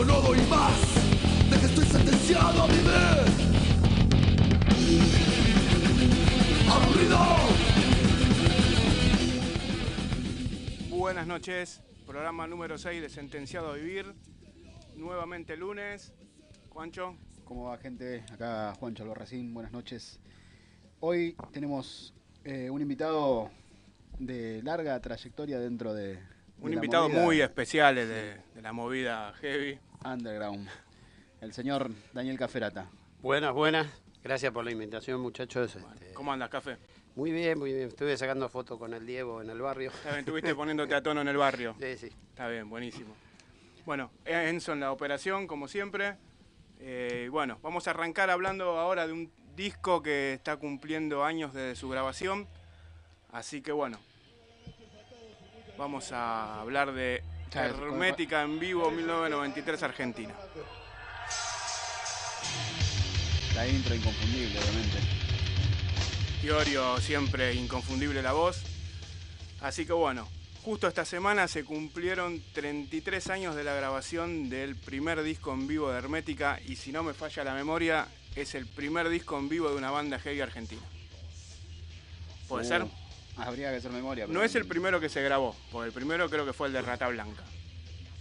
yo no doy más, de que estoy sentenciado a vivir aburrido. Buenas noches, programa número 6 de Sentenciado a Vivir, nuevamente lunes. Juancho. ¿Cómo va, gente? Acá Juancho Albarracín, buenas noches. Hoy tenemos un invitado de larga trayectoria dentro de Un la invitado movida muy especial de la movida heavy. underground, el señor Daniel Caferata. Buenas, buenas. Gracias por la invitación, muchachos. ¿Cómo andas, Café? Muy bien, muy bien. Estuve sacando fotos con el Diego en el barrio. Está bien, estuviste poniéndote a tono en el barrio. Sí, sí. Está bien, buenísimo. Bueno, Enzo en la operación, como siempre. Bueno, vamos a arrancar hablando ahora de un disco que está cumpliendo años desde su grabación. Así que bueno, vamos a hablar de Hermética en vivo 1993 Argentina. La intro inconfundible, obviamente. Iorio siempre inconfundible la voz. Así que bueno, justo esta semana se cumplieron 33 años de la grabación del primer disco en vivo de Hermética y si no me falla la memoria, es el primer disco en vivo de una banda heavy argentina. ¿Puede ser? Habría que hacer memoria. No es el primero que se grabó, porque el primero creo que fue el de Rata Blanca,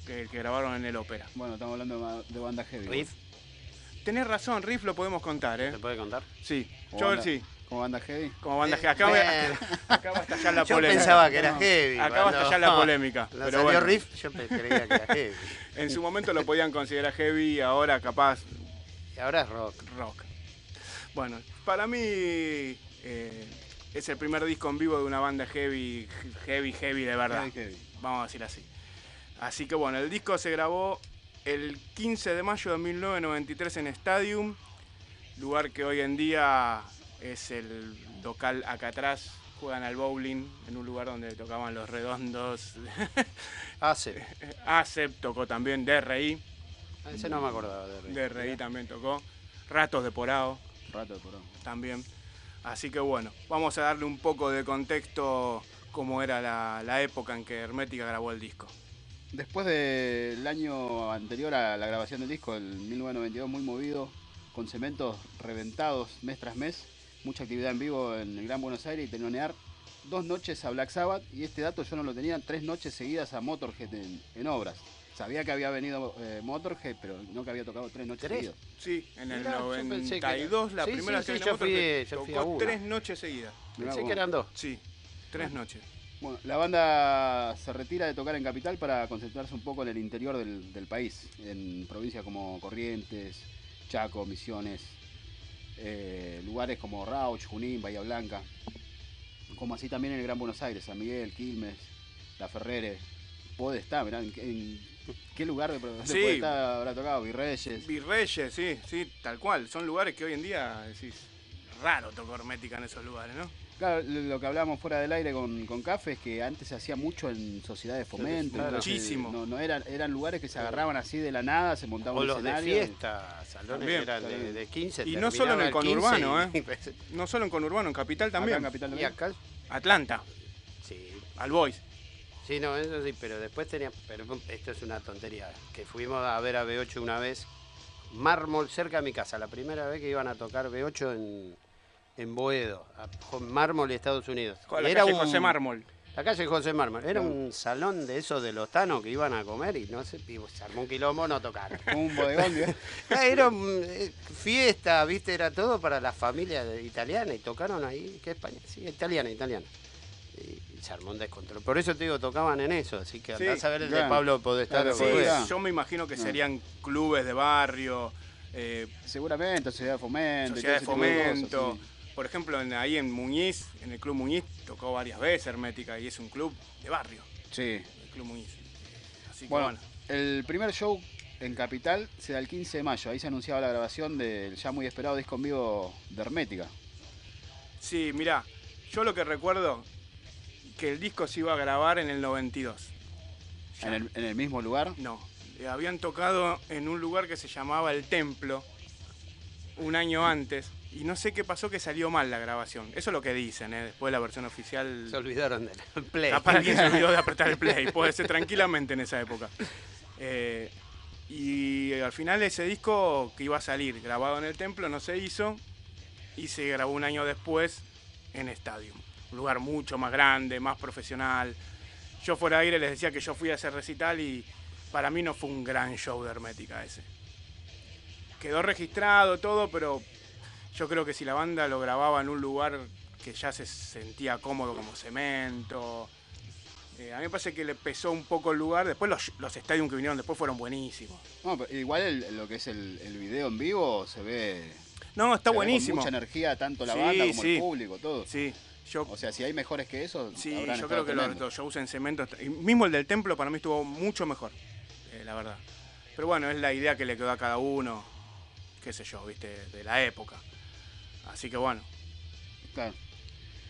que grabaron en el Ópera. Bueno, estamos hablando de banda heavy. Riff, Tenés razón, Riff lo podemos contar, ¿eh? ¿se puede contar? Sí, Como yo banda- sí, Como banda heavy. como banda heavy. Acá va a estallar la Yo polémica. pensaba que era heavy. Acá va a estallar la polémica. Cuando Pero salió bueno, Riff, yo creía que era heavy. en su momento lo podían considerar heavy y ahora capaz Y ahora es rock. rock. Bueno, para mí es el primer disco en vivo de una banda heavy de verdad. Heavy. Vamos a decir así. Así que bueno, el disco se grabó el 15 de mayo de 1993 en Stadium, lugar que hoy en día es el local acá atrás. Juegan al bowling en un lugar donde tocaban Los Redondos. Hace. ACEP tocó también, DRI. Ese no me acordaba de Riff. DRI también tocó. Ratos de Porado Rato de porón. también. Así que bueno, vamos a darle un poco de contexto cómo era la época en que Hermética grabó el disco. Después del año anterior a la grabación del disco, el 1992, muy movido, con cementos reventados mes tras mes, mucha actividad en vivo en el Gran Buenos Aires y telonear 2 noches a Black Sabbath, y este dato yo no lo tenía, 3 noches seguidas a Motorhead en obras. Sabía que había venido Motorhead, pero no que había tocado 3 noches ¿Tres? seguidas. Sí, en el Mirá, yo pensé que era- 92, la Sí, primera sí, vez sí, que yo fui a tocó una. 3 noches seguidas. Mirá Pensé vos. que eran dos. Sí, 3 noches. Bueno, la banda se retira de tocar en Capital para concentrarse un poco en el interior del país, en provincias como Corrientes, Chaco, Misiones, lugares como Rauch, Junín, Bahía Blanca, como así también en el Gran Buenos Aires, San Miguel, Quilmes, La Ferrere, Podestá, mirá, ¿en qué lugar de Sí. Podestá habrá tocado? Virreyes. Virreyes, sí, tal cual. Son lugares que hoy en día decís, raro tocó Hermética en esos lugares, ¿no? Claro, lo que hablábamos fuera del aire con Café es que antes se hacía mucho en sociedades de fomento. Claro. entonces, Muchísimo. No eran lugares que se agarraban así de la nada, se montaban O un los de escenario. fiesta, salones También, eran también. de 15. Y no solo en el conurbano, ¿eh? No solo en conurbano, en Capital Acá también. en Capital Y también. acá, Atlanta, sí. al Boys. Sí, no, eso sí, pero después tenía. Pero esto es una tontería. Que fuimos a ver a B8 una vez. Mármol, cerca de mi casa. La primera vez que iban a tocar B8 en Boedo. Mármol, Estados Unidos. La Era calle José Mármol. La calle José Mármol. Era un salón de esos de los tanos que iban a comer y no sé, y se armó un quilombo, no tocaron. Como un bodegón, ¿eh? Era fiesta, viste, era todo para la familia italiana y tocaron ahí, ¿qué España? Sí, italiana. Y se armó un descontrol. Por eso te digo, tocaban en eso, así que Sí, andás a ver el de claro. Pablo Podestá. Claro, Sí, después. Podestá. yo me imagino que No. serían clubes de barrio, Seguramente, sociedad de fomento. y sociedad de todo ese tipo de fomento. cosas, sí. Por ejemplo, ahí en Muñiz, en el Club Muñiz, tocó varias veces Hermética y es un club de barrio, Sí. el Club Muñiz. Así que Bueno, bueno. el primer show en Capital se da el 15 de mayo. Ahí se anunciaba la grabación del ya muy esperado disco en vivo de Hermética. Sí, mirá, yo lo que recuerdo que el disco se iba a grabar en el 92. Ya. En el mismo lugar. No, habían tocado en un lugar que se llamaba El Templo un año antes y no sé qué pasó que salió mal la grabación. Eso es lo que dicen, ¿eh? Después la versión oficial. Se olvidaron del play. Capaz alguien se olvidó de apretar el play, puede ser tranquilamente en esa época. Y al final ese disco que iba a salir grabado en el Templo no se hizo y se grabó un año después en Stadium. Un lugar mucho más grande, más profesional. Yo fuera de aire les decía que yo fui a ese recital y para mí no fue un gran show de Hermética ese. Quedó registrado todo, pero yo creo que si la banda lo grababa en un lugar que ya se sentía cómodo como Cemento, a mí me parece que le pesó un poco el lugar. Después los Stadium que vinieron después fueron buenísimos. No, pero igual lo que es el video en vivo se ve... No, está se ve buenísimo. con mucha energía, tanto la Sí, banda como sí. el público, todo. Sí, O sea, si hay mejores que eso, sí, habrán yo estado creo que tremendo. los shows en Cemento, y mismo el del Templo para mí estuvo mucho mejor, la verdad. Pero bueno, es la idea que le quedó a cada uno, qué sé yo, viste, de la época. Así que bueno, Claro.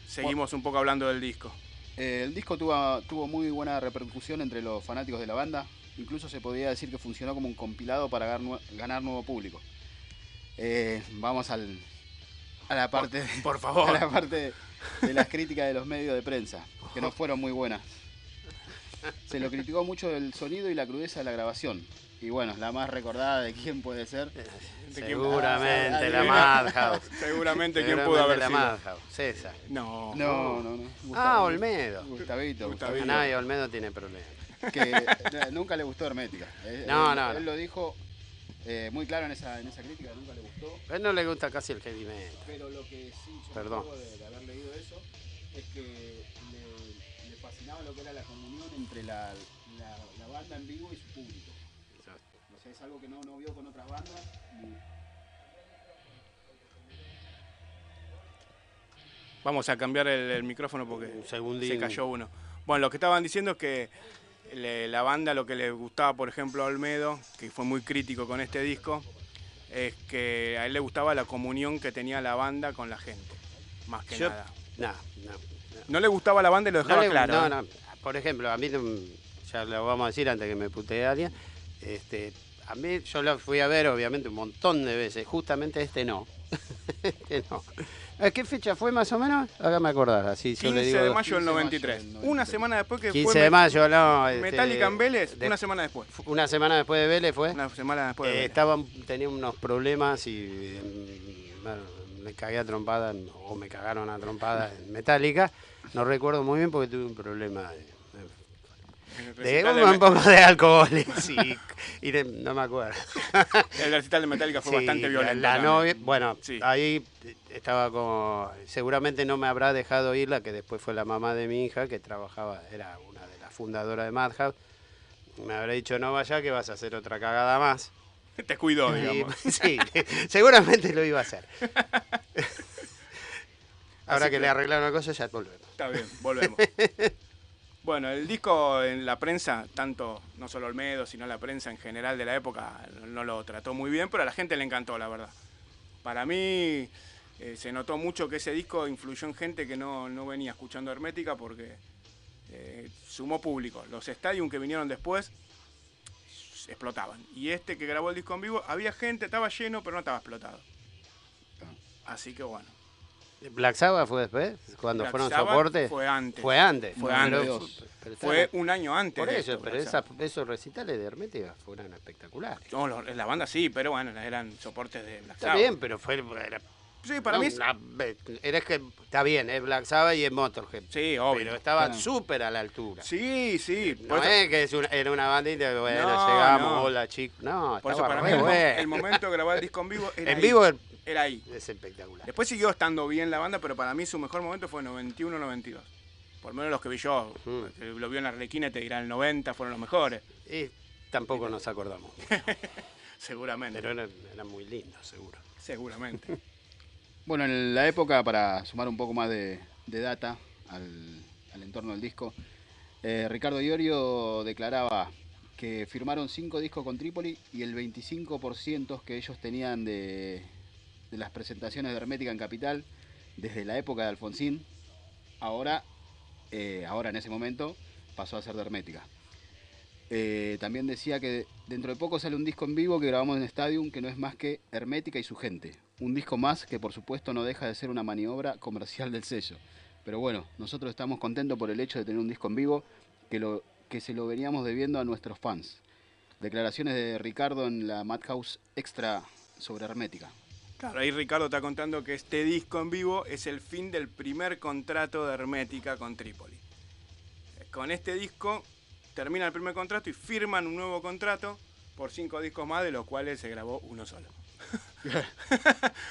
seguimos un poco hablando del disco. El disco tuvo muy buena repercusión entre los fanáticos de la banda. Incluso se podría decir que funcionó como un compilado para ganar nuevo público. Vamos a la parte, Por favor. a la parte de las críticas de los medios de prensa, que no fueron muy buenas. Se lo criticó mucho el sonido y la crudeza de la grabación. Y bueno, la más recordada de quién puede ser. Seguramente la adivina. Madhouse. Seguramente quién pudo haber la sido. Madhouse, César. No. No. Olmedo. Gustavito. A nadie Olmedo tiene problemas. Que nunca le gustó Hermética. No. Él lo dijo muy claro en esa crítica, nunca le gustó. A él no le gusta casi el heavy metal. Pero lo que sí, yo Perdón. me acuerdo de haber leído eso, es que le fascinaba lo que era la comunión entre la banda en vivo y su público. O sea, es algo que no vio con otras bandas. Vamos a cambiar el micrófono porque Un segundín. se cayó uno. Bueno, lo que estaban diciendo es que la banda, lo que le gustaba, por ejemplo, a Olmedo, que fue muy crítico con este disco, es que a él le gustaba la comunión que tenía la banda con la gente, más que nada. No. No le gustaba la banda y lo dejaba claro. No. Por ejemplo, a mí, ya lo vamos a decir antes que me putee alguien, a mí yo lo fui a ver obviamente un montón de veces, justamente este no. Este no. ¿A qué fecha fue más o menos? Hágame acordar, así yo 15 le digo. de mayo del 15 de mayo 93. del 93. Una semana después que 15 fue de mayo, no. Metallica en Vélez, una semana después. Una semana después de Vélez fue. Una semana después de Vélez. Tenía unos problemas y bueno, me cagué a trompada, o me cagaron a trompada en Metallica. No recuerdo muy bien porque tuve un problema El de recital un poco de alcohol no me acuerdo. El recital de Metallica fue Sí, bastante violento. La también. novia, bueno, Sí. ahí estaba como, seguramente no me habrá dejado ir la que después fue la mamá de mi hija, que trabajaba, era una de las fundadoras de Madhouse. Me habrá dicho, no vaya que vas a hacer otra cagada más. Te cuidó, Y, digamos. sí, seguramente lo iba a hacer. Ahora Así que que- le arreglaron la cosa, ya volvemos. Está bien, volvemos. Bueno, el disco en la prensa, tanto no solo Olmedo, sino la prensa en general de la época, no lo trató muy bien, pero a la gente le encantó, la verdad. Para mí se notó mucho que ese disco influyó en gente que no venía escuchando Hermética porque sumó público. Los Stadium que vinieron después explotaban. Y este que grabó el disco en vivo, había gente, estaba lleno, pero no estaba explotado. Así que bueno. ¿Black Sabbath fue después? ¿Cuando Black fueron Sabbath soportes? fue antes. Fue antes. Fue Pero- antes. pero Fue estaba- un año antes. Por de eso, esto, pero Black Sabbath. esos recitales de Hermética fueron espectaculares. No, la banda sí, pero bueno, eran soportes de Black Está Sabbath. bien, pero era, Sí, para mí es... era que está bien, es Black Sabbath y es Motorhead. Sí, obvio. Pero estaban Claro. súper a la altura. Sí, sí. No por eso- es que era una bandita que bueno, No, llegamos, no. hola chicos. No, por eso estaba para mí re bueno. el momento de grabar el disco en vivo era En ahí. vivo Era ahí. es espectacular. Después siguió estando bien la banda, pero para mí su mejor momento fue 91-92. Por lo menos los que vi yo, que lo vio en Arlequina te dirán el 90 fueron los mejores. Y tampoco nos acordamos. Seguramente. Pero eran muy lindos, seguro. Seguramente. Bueno, en la época, para sumar un poco más de data al entorno del disco, Ricardo Iorio declaraba que firmaron 5 discos con Trípoli y el 25% que ellos tenían de las presentaciones de Hermética en Capital, desde la época de Alfonsín, ahora en ese momento, pasó a ser de Hermética. También decía que dentro de poco sale un disco en vivo que grabamos en Stadium que no es más que Hermética y su gente. Un disco más que por supuesto no deja de ser una maniobra comercial del sello. Pero bueno, nosotros estamos contentos por el hecho de tener un disco en vivo que se lo veníamos debiendo a nuestros fans. Declaraciones de Ricardo en la Madhouse Extra sobre Hermética. Claro, ahí Ricardo está contando que este disco en vivo es el fin del primer contrato de Hermética con Trípoli. Con este disco termina el primer contrato y firman un nuevo contrato por 5 discos más, de los cuales se grabó uno solo.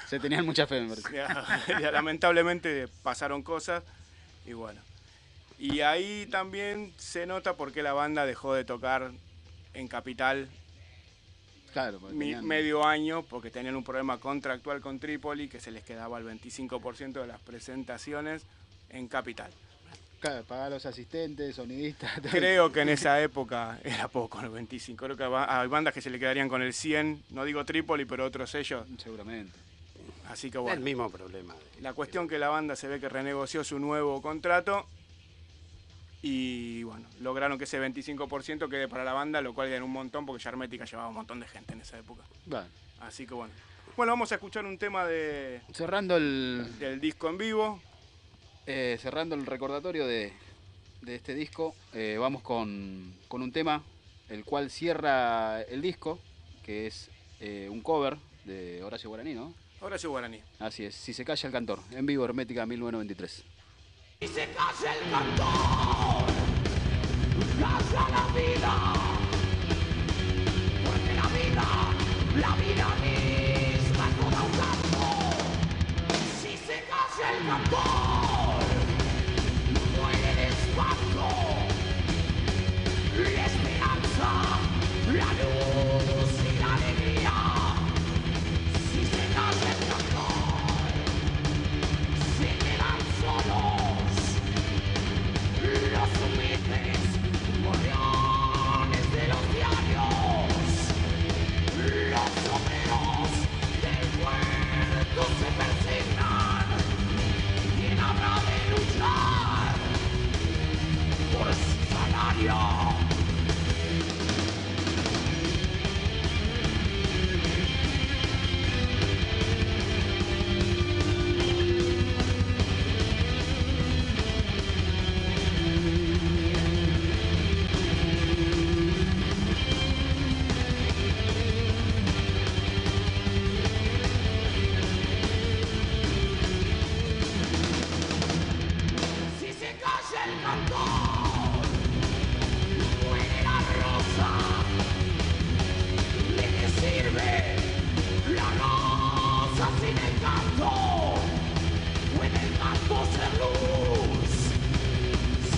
Se tenían mucha fe, me parece. Ya, lamentablemente pasaron cosas y bueno. Y ahí también se nota por qué la banda dejó de tocar en Capital Claro, porque tenían- medio año, porque tenían un problema contractual con Trípoli, que se les quedaba el 25% de las presentaciones en Capital. claro, pagar a los asistentes, sonidistas. todo. Creo que en esa época era poco el 25. Creo que hay bandas que se le quedarían con el 100, no digo Trípoli, pero otros sellos. Seguramente. Así que El bueno, mismo problema. la cuestión que la banda se ve que renegoció su nuevo contrato y bueno, lograron que ese 25% quede para la banda, lo cual era un montón porque ya Hermética llevaba un montón de gente en esa época. Bueno, Así que bueno. Bueno, vamos a escuchar un tema cerrando del disco en vivo. cerrando el recordatorio de este disco, vamos con un tema el cual cierra el disco, que es un cover de Horacio Guaraní, ¿no? Horacio Guaraní. Así es, Si se calla el cantor, en vivo Hermética 1993. Y se calla el cantor, calla la vida, porque la vida misma es toda un canto. Si se calla el cantor, muere el espanto, la esperanza, la luz y la alegría. Si se calla el cantor, se quedan solos. Los humildes gorriones de los diarios, los obreros del puerto se persignan. ¿Quién habrá de luchar por su salario? Si se calla el cantor, muere la rosa. ¿De qué sirve la rosa sin el canto? Puede el canto ser luz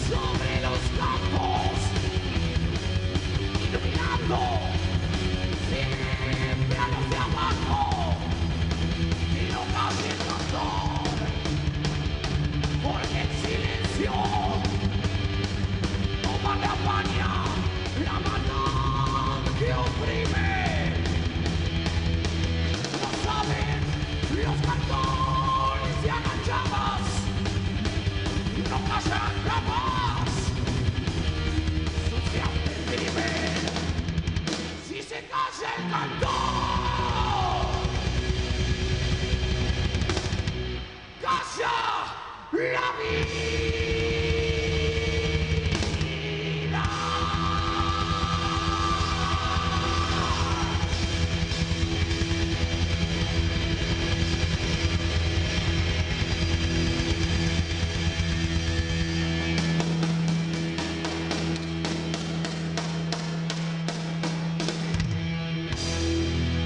sobre los campos, iluminando siempre a los de abajo. Y no cambie el cantor, porque el silencio toma la paña, la maldad que oprime. Lo saben los cantores y agachadas, no callan jamás sus grandes crimen. Si se calla el cantor, calla la vida.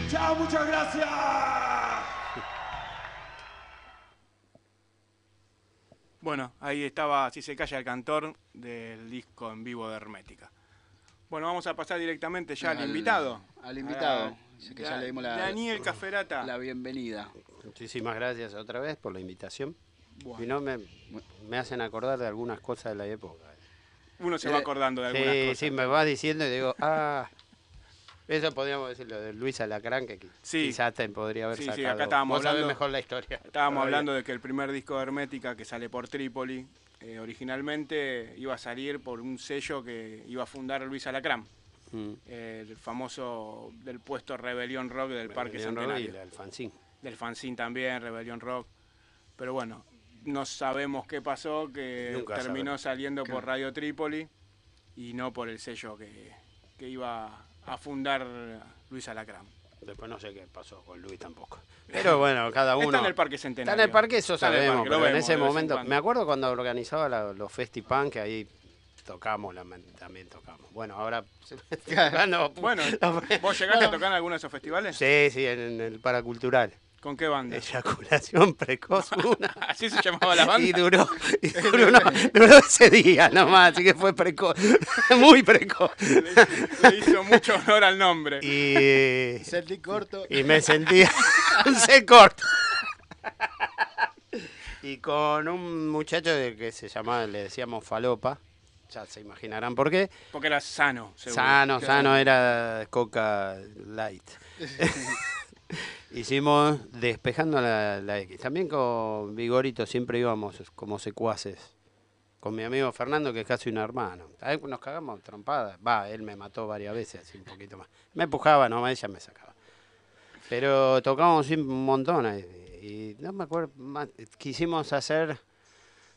Chao, muchas gracias. Bueno, ahí estaba Si se calla el cantor del disco en vivo de Hermética. Bueno, vamos a pasar directamente ya al invitado. Al invitado, Ah, que ya le dimos Daniel Caferata. la bienvenida. Muchísimas gracias otra vez por la invitación. Bueno, Y no me hacen acordar de algunas cosas de la época. uno se va acordando de algunas cosas. Sí, me vas diciendo y digo, eso podríamos decirlo de Luis Alacrán, que Sí. quizás te podría haber Sí, sacado. sí, acá estábamos Vos sabés hablando- mejor la historia. Estábamos Todavía. hablando de que el primer disco de Hermética, que sale por Trípoli, originalmente iba a salir por un sello que iba a fundar Luis Alacrán, el famoso del puesto Rebelión Rock del Parque León Roy Centenario. y el fanzine. Del fanzine también, Rebelión Rock. Pero bueno, no sabemos qué pasó, que Nunca terminó sabremos. saliendo por Radio Trípoli y no por el sello que iba a fundar Luis Alacrán. Después no sé qué pasó con Luis tampoco. Pero bueno, cada uno... Está en el Parque Centenario. Está en el parque, eso Está en el sabemos, parque, lo pero en vemos ese de vez en momento... cuando. Me acuerdo cuando organizaba los Festipan, que ahí tocamos, también tocamos. Bueno, ahora... no, Bueno, ¿vos llegaste a tocar en alguno de esos festivales? Sí, en el Paracultural. ¿Con qué banda? Eyaculación precoz, una. ¿Así se llamaba la banda? Y duró ese día nomás, así que fue precoz, muy precoz. Le hizo mucho honor al nombre. Y Celtic corto. me sentía un set corto. Y con un muchacho que se llamaba, le decíamos Falopa, ya se imaginarán por qué. Porque era sano, seguro. Sano, era Coca Light. Hicimos Despejando la X. También con Vigorito siempre íbamos como secuaces. Con mi amigo Fernando, que es casi un hermano. Ahí nos cagamos trompadas. Él me mató varias veces, así un poquito más. Me empujaba, no, ella me sacaba. Pero tocábamos un montón. Y no me acuerdo más. Quisimos hacer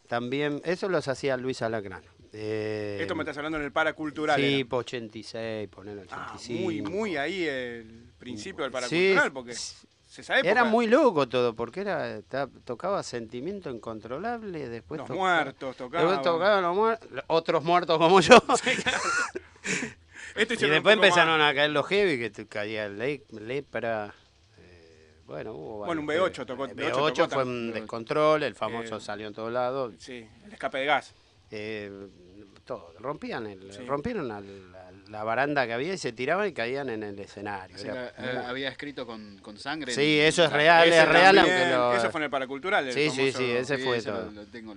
también... Eso los hacía Luis Alacrán. Esto me estás hablando en el Paracultural. Sí, era. 86, poner 85. Muy ahí el principio del Paracultural, Sí, porque esa época, era muy loco todo, porque tocaba Sentimiento Incontrolable, después los tocaba, muertos tocaban. después tocaban otros muertos como yo. Este Y después empezaron a caer los heavy, que caía Lepra. Bueno, hubo Bueno, un varios, B8 tocó. B8 tocó fue también. un descontrol, el famoso salió en todos lados. Sí, el escape de gas. Todo, rompieron Sí. la baranda que había y se tiraban y caían en el escenario. Así que, había escrito con sangre. Sí, eso es real, Ese es real, también, aunque eso fue en el Paracultural. El Sí, famoso, ese Sí, fue eso todo. lo tengo,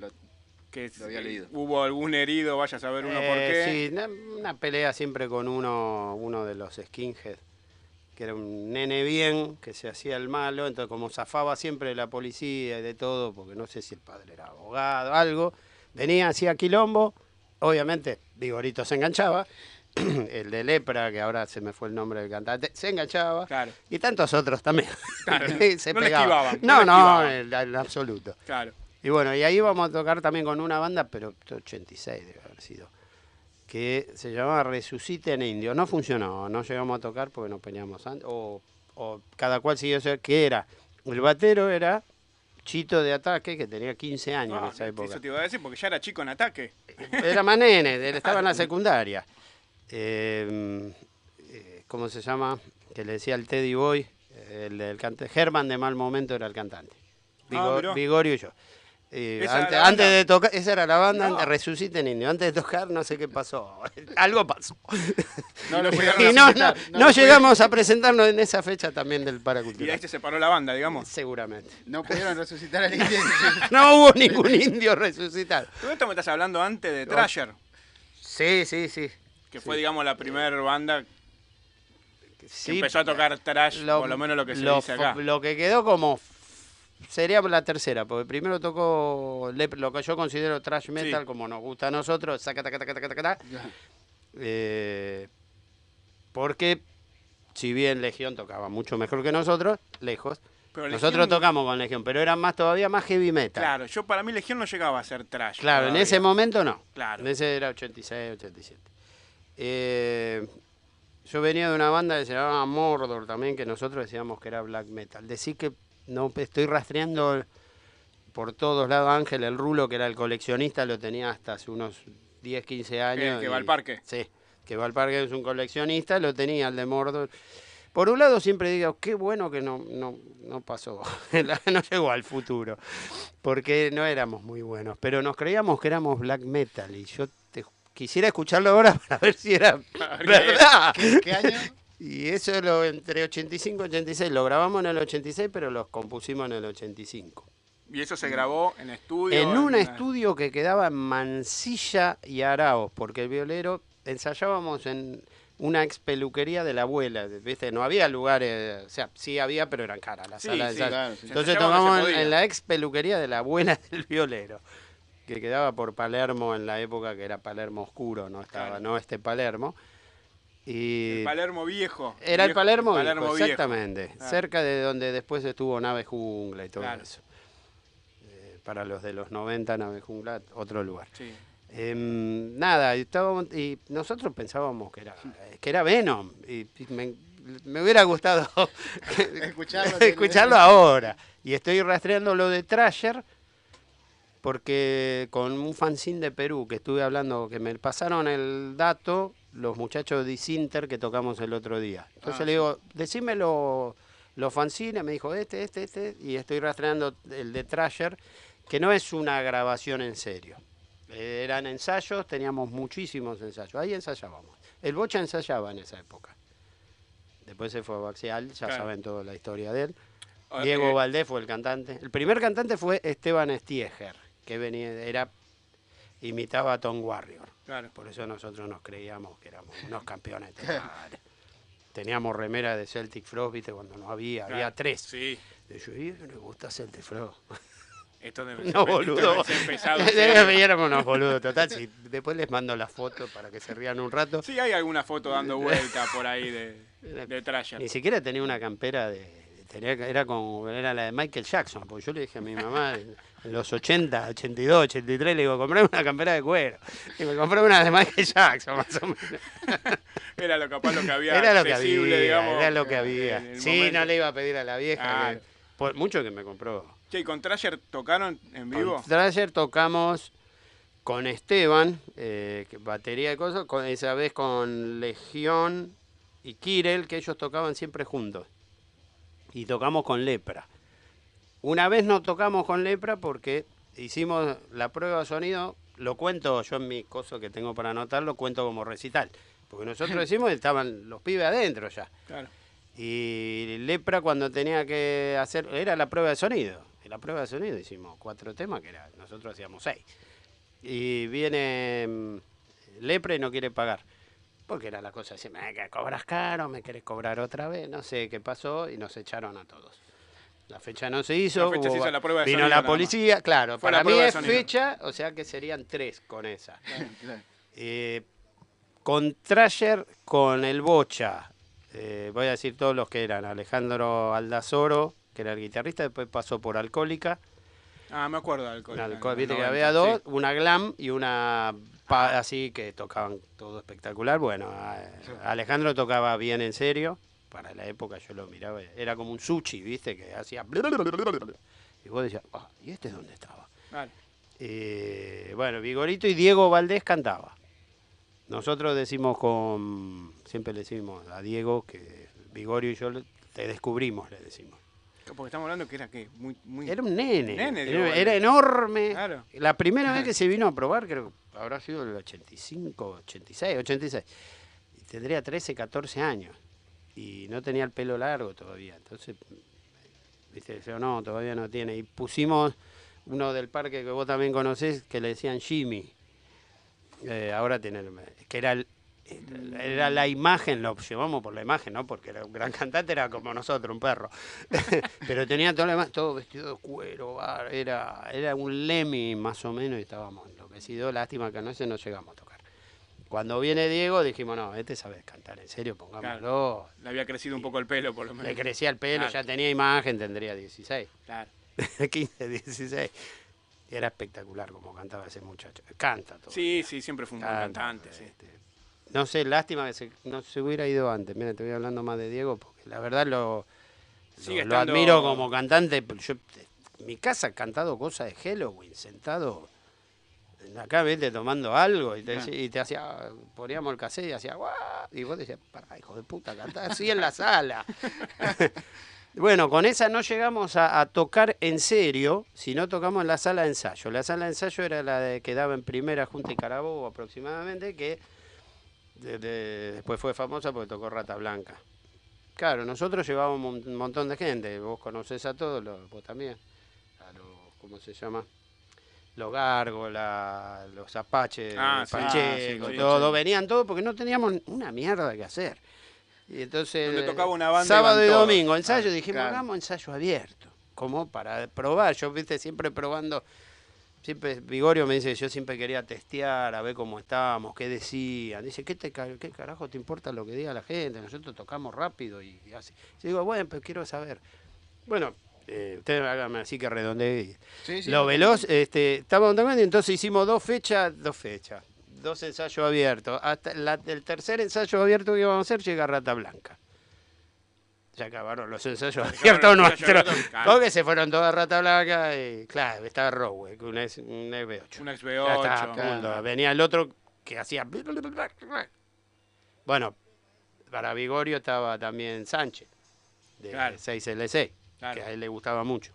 Que lo había leído. Hubo algún herido, vaya a saber uno por qué. Sí, una pelea siempre con uno de los skinhead, que era un nene bien, que se hacía el malo, entonces como zafaba siempre de la policía y de todo, porque no sé si el padre era abogado, algo, venía, hacía quilombo, obviamente Vigorito se enganchaba, el de Lepra, que ahora se me fue el nombre del cantante, se enganchaba, Claro. y tantos otros también. Claro. Se No le pegaban. esquivaban, no No, le esquivaban. en absoluto. Claro. Y bueno, y ahí vamos a tocar también con una banda, pero 86 debe haber sido, que se llamaba Resuciten Indios. No funcionó, no llegamos a tocar porque nos peleamos antes, o cada cual siguió ser que era. El batero era Chito de Ataque, que tenía 15 años en esa época. Eso te iba a decir, porque ya era chico en ataque. Era más nene, él estaba en la secundaria. ¿Cómo se llama? Que le decía el Teddy Boy, el cantante. Germán de Mal Momento era el cantante. Mirá. Vigorio y yo. ¿Esa era la Antes banda? de tocar, esa era la banda, No. Resuciten Indio. Antes de tocar, no sé qué pasó. Algo pasó. No lo llegaron Y a no presentar. no llegamos a presentarnos en esa fecha también del Y Paracultural. ahí se separó la banda, digamos. Seguramente. No pudieron resucitar al indio. No hubo ningún indio resucitado. Todo esto me estás hablando antes de Thrasher, Sí. que fue, digamos, la primera banda que Sí, empezó a tocar thrash, por lo menos lo que se dice acá. Lo que quedó como sería la tercera, porque primero tocó lo que yo considero thrash metal, Sí. como nos gusta a nosotros, saca, taca, taca, taca, taca, taca. Porque si bien Legión tocaba mucho mejor que nosotros, lejos, Pero nosotros Legión- tocamos con Legión, pero era todavía más heavy metal. Claro, para mí Legión no llegaba a ser thrash. Claro, en todavía. ese momento no. Claro. En ese era 86, 87. Yo venía de una banda que se llamaba Mordor también, que nosotros decíamos que era black metal. Decir que no estoy rastreando por todos lados. Ángel, el Rulo, que era el coleccionista, lo tenía hasta hace unos 10, 15 años. Que va al parque. Sí, que va al parque, es un coleccionista, lo tenía el de Mordor. Por un lado siempre digo, qué bueno que no pasó, no llegó al futuro, porque no éramos muy buenos, pero nos creíamos que éramos black metal y yo quisiera escucharlo ahora para ver si era verdad. ¿Qué año? Y eso entre 85 y 86, lo grabamos en el 86, pero los compusimos en el 85. Y eso se grabó en estudio. En un estudio que quedaba en Mansilla y Araos, porque el violero ensayábamos en una ex peluquería de la abuela, ¿viste? No había lugares, o sea, sí había, pero eran caras las Sí, salas de sí, ensayo. claro, sí. Entonces ensayaba donde se tocamos podía. en la ex peluquería de la abuela del violero, que quedaba por Palermo en la época que era Palermo oscuro, no estaba, Claro. no Palermo. Y El Palermo viejo. era el Palermo, Palermo viejo, viejo. exactamente, Claro. cerca de donde después estuvo Nave Jungla y todo Claro. eso. Para los de los 90, Nave Jungla, otro lugar. Sí. Nada, y nosotros pensábamos que era Venom. Y me hubiera gustado escucharlo ahora. Y estoy rastreando lo de Thrasher, porque con un fanzine de Perú que estuve hablando, que me pasaron el dato, los muchachos de Disinter que tocamos el otro día. Entonces le digo, decime los fanzines, me dijo este, y estoy rastreando el de Thrasher, que no es una grabación en serio. Eran ensayos, teníamos muchísimos ensayos, ahí ensayábamos. El Bocha ensayaba en esa época. Después se fue a Baxial, ya saben toda la historia de él. Diego Valdés fue el cantante. El primer cantante fue Esteban Stieger, que imitaba a Tom Warrior. Claro. Por eso nosotros nos creíamos que éramos unos campeones totales. Teníamos remera de Celtic Frost, viste, cuando no había 3. Sí. Y yo, me gusta Celtic Frost. Esto debe ser, no, boludo. Éramos unos boludos, total. Sí, después les mando la foto para que se rían un rato. Sí, hay alguna foto dando vuelta por ahí de Thrasher. Ni siquiera tenía una campera era la de Michael Jackson, porque yo le dije a mi mamá en los 80, 82, 83, le digo, compré una campera de cuero. Y me compré una de Michael Jackson, más o menos. Era lo que había. Era lo que había. Sí, momento. No le iba a pedir a la vieja. Mucho que me compró. Che, ¿y con Thrasher tocaron en vivo? Con Thrasher tocamos con Esteban, batería de cosas, esa vez con Legión y Kirel, que ellos tocaban siempre juntos. Y tocamos con Lepra. Una vez no tocamos con Lepra porque hicimos la prueba de sonido, lo cuento yo en mi coso que tengo para anotar, lo cuento como recital. Porque nosotros decimos que estaban los pibes adentro ya. Claro. Y Lepra cuando tenía que hacer, era la prueba de sonido. En la prueba de sonido hicimos 4 temas, nosotros hacíamos 6. Y viene Lepra y no quiere pagar. Porque era la cosa así, me cobras caro, me querés cobrar otra vez, no sé qué pasó, y nos echaron a todos. La fecha no se hizo, la prueba de vino la policía, claro, para mí es fecha, o sea que serían 3 con esa. Con Thrasher, con el Bocha, voy a decir todos los que eran, Alejandro Aldazoro, que era el guitarrista, después pasó por Alcohólica. Me acuerdo de Alcohólica. Viste que había 2, sí. Una glam y una así que tocaban todo espectacular. Bueno, Alejandro tocaba bien en serio. Para la época yo lo miraba, era como un sushi, viste, que hacía... Y vos decías, ¿y este dónde estaba? Vale. Bueno, Vigorito y Diego Valdés cantaba. Nosotros siempre le decimos a Diego que Vigorio y yo te descubrimos, le decimos. Porque estamos hablando que era muy... Era un nene era enorme. Claro. La primera vez que se vino a probar, creo que habrá sido el 85, 86. Y tendría 13, 14 años. Y no tenía el pelo largo todavía. Entonces, viste, yo no, todavía no tiene. Y pusimos uno del parque que vos también conocés, que le decían Jimmy. Ahora tiene, que era la imagen, lo llevamos por la imagen, ¿no? Porque era un gran cantante, era como nosotros, un perro. Pero tenía todo vestido de cuero, era un Lemmy más o menos, y estábamos enloquecidos. Lástima que no llegamos a tocar. Cuando viene Diego dijimos, no, sabe cantar en serio, pongámoslo. Claro, le había crecido un poco el pelo, por lo menos. Le crecía el pelo, claro. Ya tenía imagen, tendría 16. Claro. 15, 16. Era espectacular como cantaba ese muchacho. Canta todo. Sí, siempre fue un buen cantante. Sí. No sé, lástima que no se hubiera ido antes. Mira, te voy hablando más de Diego, porque la verdad lo admiro como cantante. Yo en mi casa he cantado cosas de Halloween, sentado acá, vete, tomando algo, y te hacía, poníamos el cassette y hacía ¡guau! Y vos decías, pará, hijo de puta, cantás así en la sala. Bueno, con esa no llegamos a tocar en serio, sino tocamos en la sala de ensayo. La sala de ensayo era la que daba en Primera, Junta y Carabobo aproximadamente, que después fue famosa porque tocó Rata Blanca. Claro, nosotros llevábamos un montón de gente, vos conocés a todos, vos también, ¿cómo se llama? Los Gárgolas, los Apaches, Pacheco, todo, venían todos porque no teníamos una mierda que hacer. Y entonces, donde tocaba una banda, sábado y domingo, ensayo, dijimos, hagamos ensayo abierto, como para probar. Yo, viste, siempre probando, siempre Vigorio me dice que yo siempre quería testear, a ver cómo estábamos, qué decían. Dice, ¿qué carajo te importa lo que diga la gente? Nosotros tocamos rápido y así. Yo digo, bueno, pero quiero saber. Bueno, Ustedes háganme así que redondeé. Sí, sí, Lo veloz, estábamos tocando y entonces hicimos dos fechas, dos ensayos abiertos. Hasta el tercer ensayo abierto que íbamos a hacer llega Rata Blanca. Ya acabaron los ensayos abiertos nuestros. Porque se fueron todas Rata Blanca y claro, estaba Rowe, un XB8. Un Ya XB8. está, punto. Venía el otro que hacía... Bueno, para Vigorio estaba también Sánchez, de Claro. 6LC, Claro. que a él le gustaba mucho.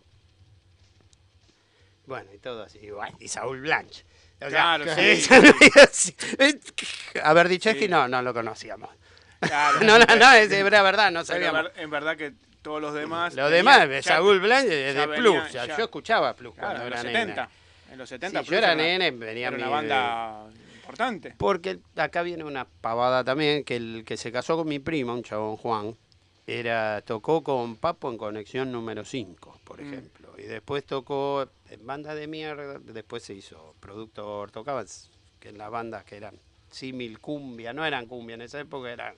Bueno, y todo así. Y Saúl Blanche. O sea, Claro, sí. A ver, Dichesky Sí. no lo conocíamos. Claro. No, era verdad, no Pero sabíamos. en verdad que todos los demás... Lo demás, ya- Saúl Blanche ya de venía- Plus. Ya, ya. yo escuchaba Plus Claro, cuando en los era 70. nene. En los 70 Sí, yo Plus era una- nene, venía era mi... una banda importante. Porque acá viene una pavada también, que el que se casó con mi prima, un chabón Juan, tocó con Papo en Conexión número 5, por ejemplo. Y después tocó en banda de mierda, después se hizo productor, tocaba que en las bandas que eran símil cumbia, no eran cumbia en esa época, eran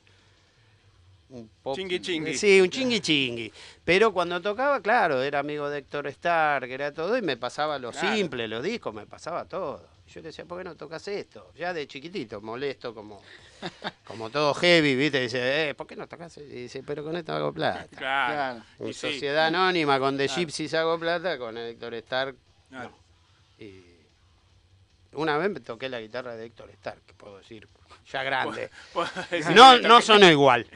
un pop. Chingui chingui. Sí, un chingui chingui. Pero cuando tocaba, claro, era amigo de Héctor Stark, era todo, y me pasaba lo Claro. simple, los discos, me pasaba todo. Yo le decía, ¿por qué no tocas esto? Ya de chiquitito, molesto, como todo heavy, ¿viste? Dice, ¿por qué no tocas? Y dice, pero con esto hago plata. Claro. Claro. En Y sí. Sociedad Anónima, con The Claro. Gypsies hago plata, con Héctor Stark, Claro. no. Y una vez me toqué la guitarra de Héctor Stark, que puedo decir, ya grande. Puedo decir No, que no sonó igual.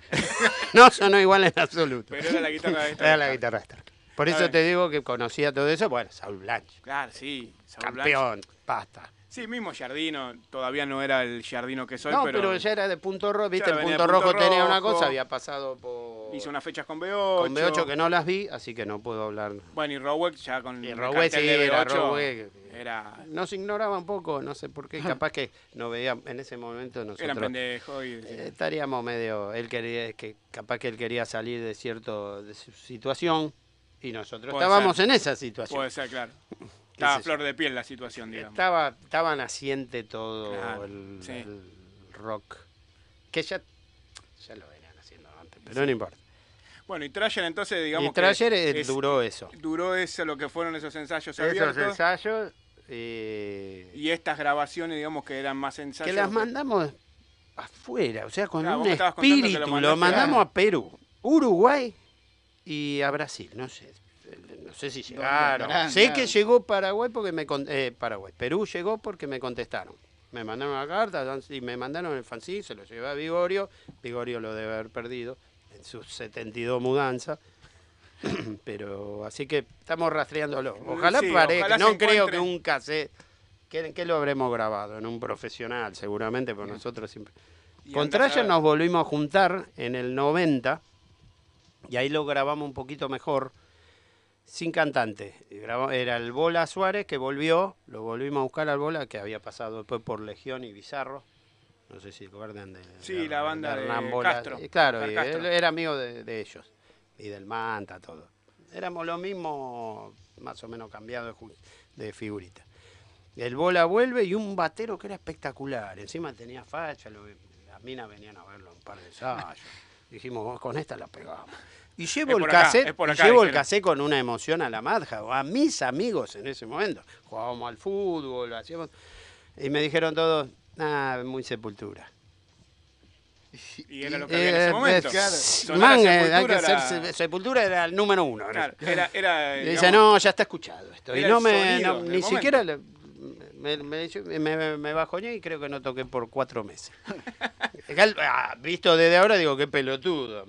No sonó igual en absoluto. Pero era la guitarra de esta. Era la guitarra de Stark. Por Está eso bien. te digo que conocía todo eso. Bueno, Saúl Blanche, Claro, sí. Saúl campeón, basta. Blanche. Sí, mismo Giardino. Todavía no era el Giardino que soy, No, pero, pero ya era de Punto Rojo, viste, Ya el venía Punto de Rojo Punto tenía una Rojo. cosa, había pasado por... hizo unas fechas con B8. Con B8 que no las vi, así que no puedo hablar. Bueno, y Roweck ya con Y el Roweck cartel sí, de era B8 Roweck. era... Nos ignoraba un poco, no sé por qué, capaz que no veía en ese momento Eran nosotros. pendejos y... Estaríamos medio, él quería, que capaz que él quería salir de de su situación y nosotros Puede estábamos ser. en esa situación. Puede ser, claro. Estaba sé a yo. flor de piel la situación, digamos. Estaba naciente todo Claro, el sí. rock, que ya lo venían haciendo antes, pero no importa. Bueno, y Trasher entonces, digamos Y Trasher que duró eso. duró eso, lo que fueron esos ensayos Esos abiertos. ensayos Y estas grabaciones, digamos que eran más ensayos. que las mandamos afuera, o sea, con Claro, vos un me estabas contando que lo espíritu, lo mandaste mandamos a Perú, Uruguay y a Brasil, no sé si llegaron. andarán? Sé Claro. que llegó Paraguay porque Perú llegó porque me contestaron. Me mandaron una carta y me mandaron el fanzine, se lo llevé a Vigorio. Vigorio lo debe haber perdido en sus 72 mudanzas. Pero así que estamos rastreándolo. Ojalá Sí, parezca, ojalá no se creo encuentre. que un cassette. ¿Qué lo habremos grabado? En un profesional, seguramente, por nosotros siempre. Y Con andás a Trasher ver. nos volvimos a juntar en el 90 y ahí lo grabamos un poquito mejor, sin cantante. Era el Bola Suárez que volvió, lo volvimos a buscar al Bola, que había pasado después por Legión y Bizarro. No sé si recuerdan Sí, la banda de Hernán Bola. Castro, Claro, Oscar y Castro. él era amigo de ellos y del Manta, todo. Éramos lo mismo, más o menos cambiado de figurita. El Bola vuelve y un batero que era espectacular. Encima tenía facha, las minas venían a verlo un par de ensayos. Dijimos, "Vos con esta la pegamos". Y llevo Es el por acá, cassette, es por y acá, llevo el dijeron. cassette con una emoción a la madja, o a mis amigos en ese momento. Jugábamos al fútbol, hacíamos. Y me dijeron todos, muy Sepultura. Y era lo que había en ese momento. claro. Sonar a Man, hay Sepultura que era- hacer Sepultura era el número uno. Claro, era, Y digamos, dice, no, ya está escuchado esto. Y era no el me, sonido no, del ni momento. siquiera me bajoñé y creo que no toqué por 4 meses. Visto desde ahora digo, qué pelotudo.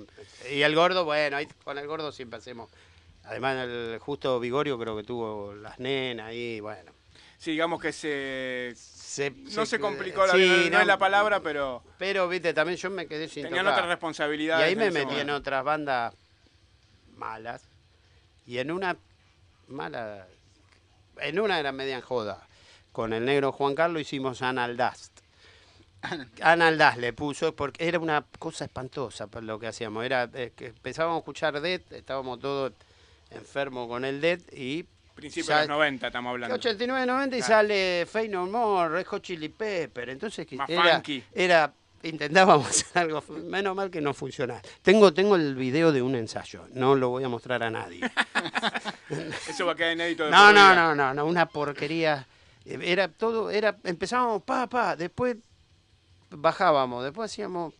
Y el gordo, bueno, ahí con el gordo siempre hacemos. Además, justo Vigorio creo que tuvo las nenas ahí, bueno. Sí, digamos que no se complicó, sí, no es la palabra, pero Pero, viste, también yo me quedé sin tenían tocar. otras Y responsabilidades. ahí me ese metí en momento. otras bandas malas. Y en una mala. En una era media en joda. Con el negro Juan Carlos hicimos Anal Dust. Anal Dust le puso, porque era una cosa espantosa por lo que hacíamos. Era que empezábamos a escuchar Death, estábamos todos enfermos con el Death y. Principios ya- de los 90 estamos hablando. 89, 90 y Claro. sale Faith No More, Red Hot Chili Pepper. Entonces Más era, funky. intentábamos hacer algo, menos mal que no funcionaba. Tengo el video de un ensayo, no lo voy a mostrar a nadie. Eso va a quedar inédito de No, por no, vida. no, una porquería. Era todo, empezábamos después bajábamos, después hacíamos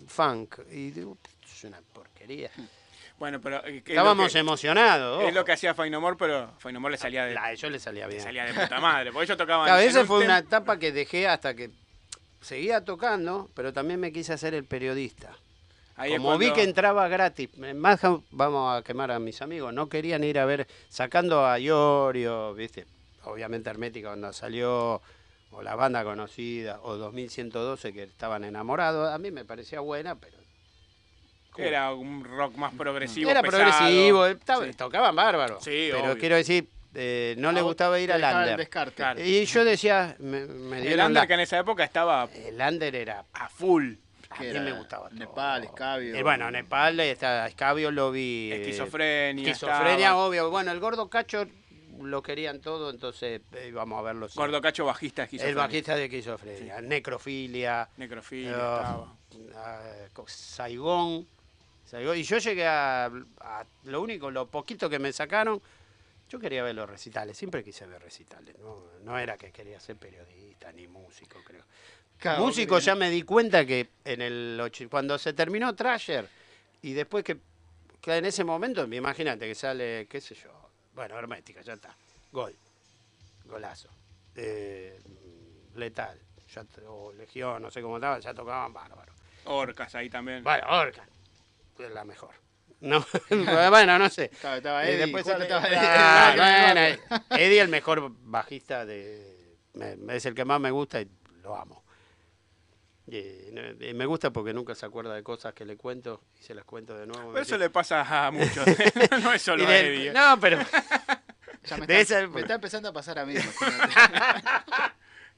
funk. Y digo, esto es una porquería. Bueno, pero Estábamos emocionados. es lo que hacía Fainomor, pero Fainomor le salía de, A ellos les salía bien. de puta madre. Porque ellos tocaban. Claro, en esa un fue una tem- etapa que dejé hasta que seguía tocando, pero también me quise hacer el periodista. Ahí es Como vi cuando- que entraba gratis, en Madhouse, vamos a quemar a mis amigos, no querían ir a ver, sacando a Iorio, ¿viste? Obviamente Hermética cuando salió, o la banda conocida, o 2112 que estaban enamorados, a mí me parecía buena, pero... Era un rock más progresivo. Era pesado. progresivo, Sí. tocaban bárbaro. Sí, pero obvio. quiero decir, no le gustaba ir Te al dejaba el Under. descarte. Claro. Y yo decía, me El dieron Under que en esa época estaba el Under era... a full. A Que mí era me gustaba todo. Nepal, Escabio. Bueno, Nepal, Escabio lo vi. Esquizofrenia. Esquizofrenia, estaba. obvio. Bueno, el Gordo Cacho lo querían todo, entonces íbamos a verlo. Gordo Cacho bajista El esquizofrenia. bajista de Esquizofrenia. Necrofilia. Necrofilia Ah, estaba. Saigón. Y yo llegué a lo poquito que me sacaron, yo quería ver los recitales, siempre quise ver recitales, no era que quería ser periodista ni músico, creo. Claro, Músico porque- ya me di cuenta que cuando se terminó Thrasher y después que en ese momento, imagínate que sale, qué sé yo, bueno, Hermética, ya está, golazo, Letal, o Legión, no sé cómo estaba, ya tocaban bárbaro. Orcas ahí también. Bueno, Orca, es la mejor. No, bueno, no sé. Estaba Y Eddie, después justo sale- estaba Eddie. Bueno, Eddie el mejor bajista es el que más me gusta y lo amo. Y me gusta porque nunca se acuerda de cosas que le cuento y se las cuento de nuevo. Pero eso le pasa a muchos. No es solo Y a Eddie. No, pero Ya me de está, esa- me está empezando a pasar a mí. imagínate.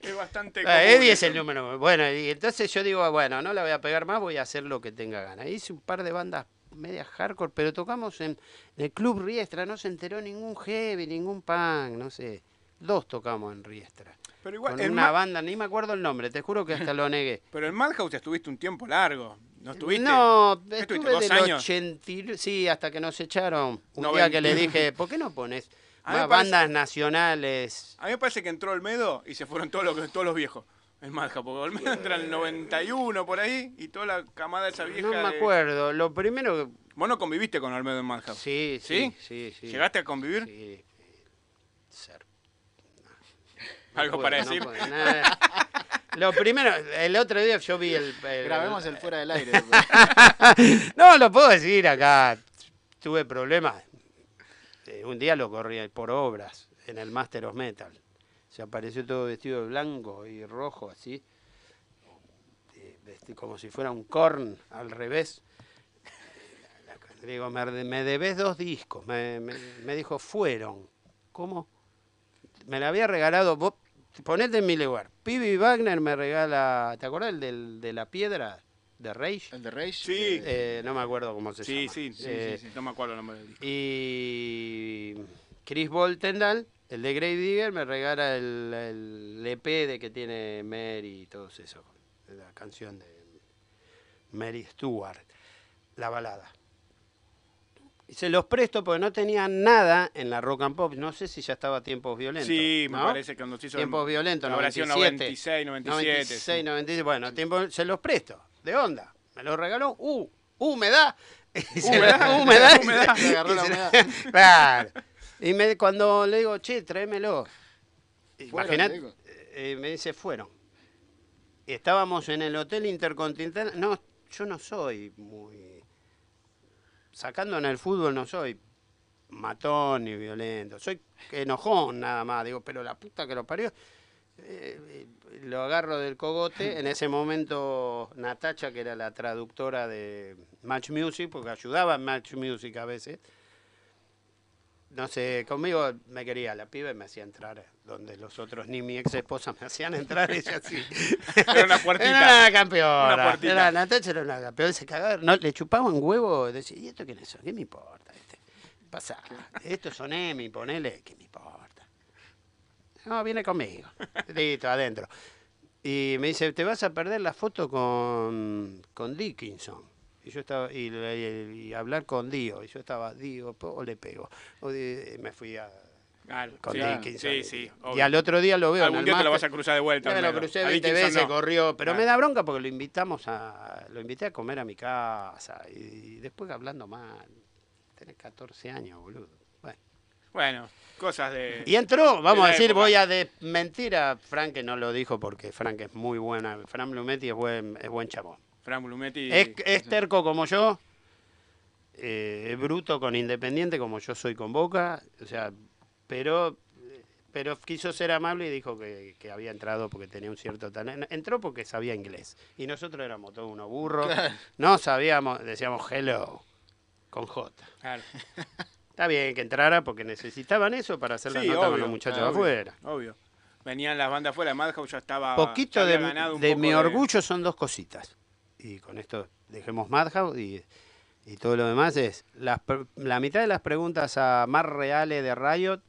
Es bastante Eddie común es el eso. número. Bueno, y entonces yo digo, bueno, no la voy a pegar más, voy a hacer lo que tenga ganas. Hice un par de bandas medias hardcore, pero tocamos en el Club Riestra, no se enteró ningún heavy, ningún punk, no sé. 2 tocamos en Riestra. Pero igual, Con en una banda, ni me acuerdo el nombre, te juro que hasta lo negué. Pero en Madhouse estuviste un tiempo largo. ¿No estuviste? No, ¿Qué estuve estuviste, 2 del años? 80, sí, hasta que nos echaron. Un No, día que le 20. dije, ¿por qué no pones A mí me más parece- bandas nacionales? A mí me parece que entró Olmedo y se fueron todos los viejos. En Madhouse, porque Olmedo entra en el 91 por ahí y toda la camada esa vieja. No me acuerdo, lo primero que... Vos no conviviste con Olmedo en Madhouse. Sí, ¿Sí? sí, sí. ¿Llegaste a convivir? Sí. Ser. ¿Algo para No decir? puedo, nada. Lo primero, el otro día yo vi el Grabemos el fuera del aire. No, lo puedo decir acá. Tuve problemas. Un día lo corrí por obras en el Master of Metal. Se apareció todo vestido de blanco y rojo, así. Como si fuera un Korn al revés. Le digo, me debes 2 discos. Me dijo, fueron. ¿Cómo? Me la había regalado. Vos, ponete en mi lugar. Pibi Wagner me regala. ¿Te acordás de la piedra de Rage? ¿El de Rage? Sí. No me acuerdo cómo se Sí, llama. sí. No me acuerdo el nombre del disco. Y Chris Boltendal, el de Grave Digger, me regala el EP de que tiene Mary y todo eso. La canción de Mary Stewart, la balada. Y se los presto porque no tenía nada en la rock and pop. No sé si ya estaba Tiempos Violentos. Sí, me ¿no? parece que cuando se hizo Tiempos Violentos, la versión 97, 96, 97. 96, 97. Bueno, se los presto, de onda. Me lo regaló. Humedad. Humedad. Humedad. Se agarró la humedad. Claro. Y cuando le digo, che, tráemelo. Fueron, Imagínate, digo. me dice, fueron. Estábamos en el Hotel Intercontinental. No, yo no soy muy... Sacando en el fútbol no soy matón ni violento. Soy enojón nada más. Digo, pero la puta que lo parió. Lo agarro del cogote. En ese momento Natacha, que era la traductora de Match Music, porque ayudaba en Match Music a veces. No sé, conmigo me quería la piba y me hacía entrar donde los otros, ni mi ex esposa me hacían entrar, ella sí. Era una puertita. Era una campeona. Una puertita. Era, Natacha era una campeona. Se cagaba, no, le chupaban huevo. Decía, ¿y esto quiénes son? ¿Qué me importa? Pasa, estos son Emi, ponele, ¿qué me importa? No, viene conmigo. Listo, adentro. Y me dice, te vas a perder la foto con Dickinson. Y yo estaba, y hablar con Dio, y yo estaba, Dio, o le pego. Me fui a... Claro, Con sí, Dickinson. sí, Y obvio. al otro día lo veo en Algún el día te lo vas máster. a cruzar de vuelta. Ya me lo Homero. crucé A 20 Dickinson veces, no. corrió, pero Claro. me da bronca porque lo invité a comer a mi casa y después hablando mal. Tenés 14 años, boludo. Bueno. Bueno, cosas de... Y entró, vamos la a decir, época. voy a desmentir a Frank, que no lo dijo porque Frank es muy buena. Frank Blumetti es buen chabón. Fran Blumetti. Es terco como yo, es bruto con Independiente como yo soy con Boca, o sea, pero quiso ser amable y dijo que había entrado porque tenía un cierto talento. Entró porque sabía inglés. Y nosotros éramos todos unos burros. No sabíamos, decíamos hello, con J. Claro. Está bien que entrara porque necesitaban eso para hacer la Sí, nota con obvio, los muchachos obvio, afuera. Obvio. Venían las bandas afuera, Madhouse ya estaba... Poquito ya había de ganado un mi poco orgullo son dos cositas. Y con esto dejemos Madhouse y todo lo demás es... La mitad de las preguntas a Mar Reale de Riot,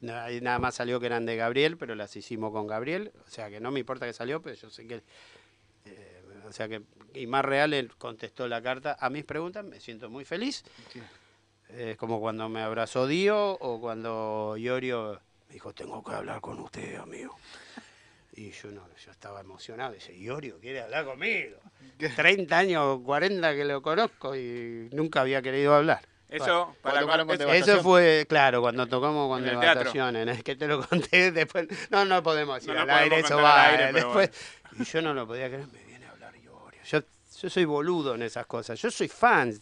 ahí nada más salió que eran de Gabriel, pero las hicimos con Gabriel. O sea que no me importa que salió, pero yo sé que... o sea que... Y Mar Reale contestó la carta a mis preguntas, me siento muy feliz. Sí. Es como cuando me abrazó Dio o cuando Iorio me dijo, tengo que hablar con usted, amigo. Y yo estaba emocionado. Dice, Iorio quiere hablar conmigo. 30 años, 40 que lo conozco y nunca había querido hablar. Eso, Cuando tocaron con eso- Devastación. Eso fue, claro, cuando tocamos con En el teatro. Devastación, es que te lo conté después. No podemos decir No al lo aire, podemos eso contar va. al aire, pero Después, y yo no lo podía creer, me viene a hablar Iorio. Yo soy boludo en esas cosas. Yo soy fan.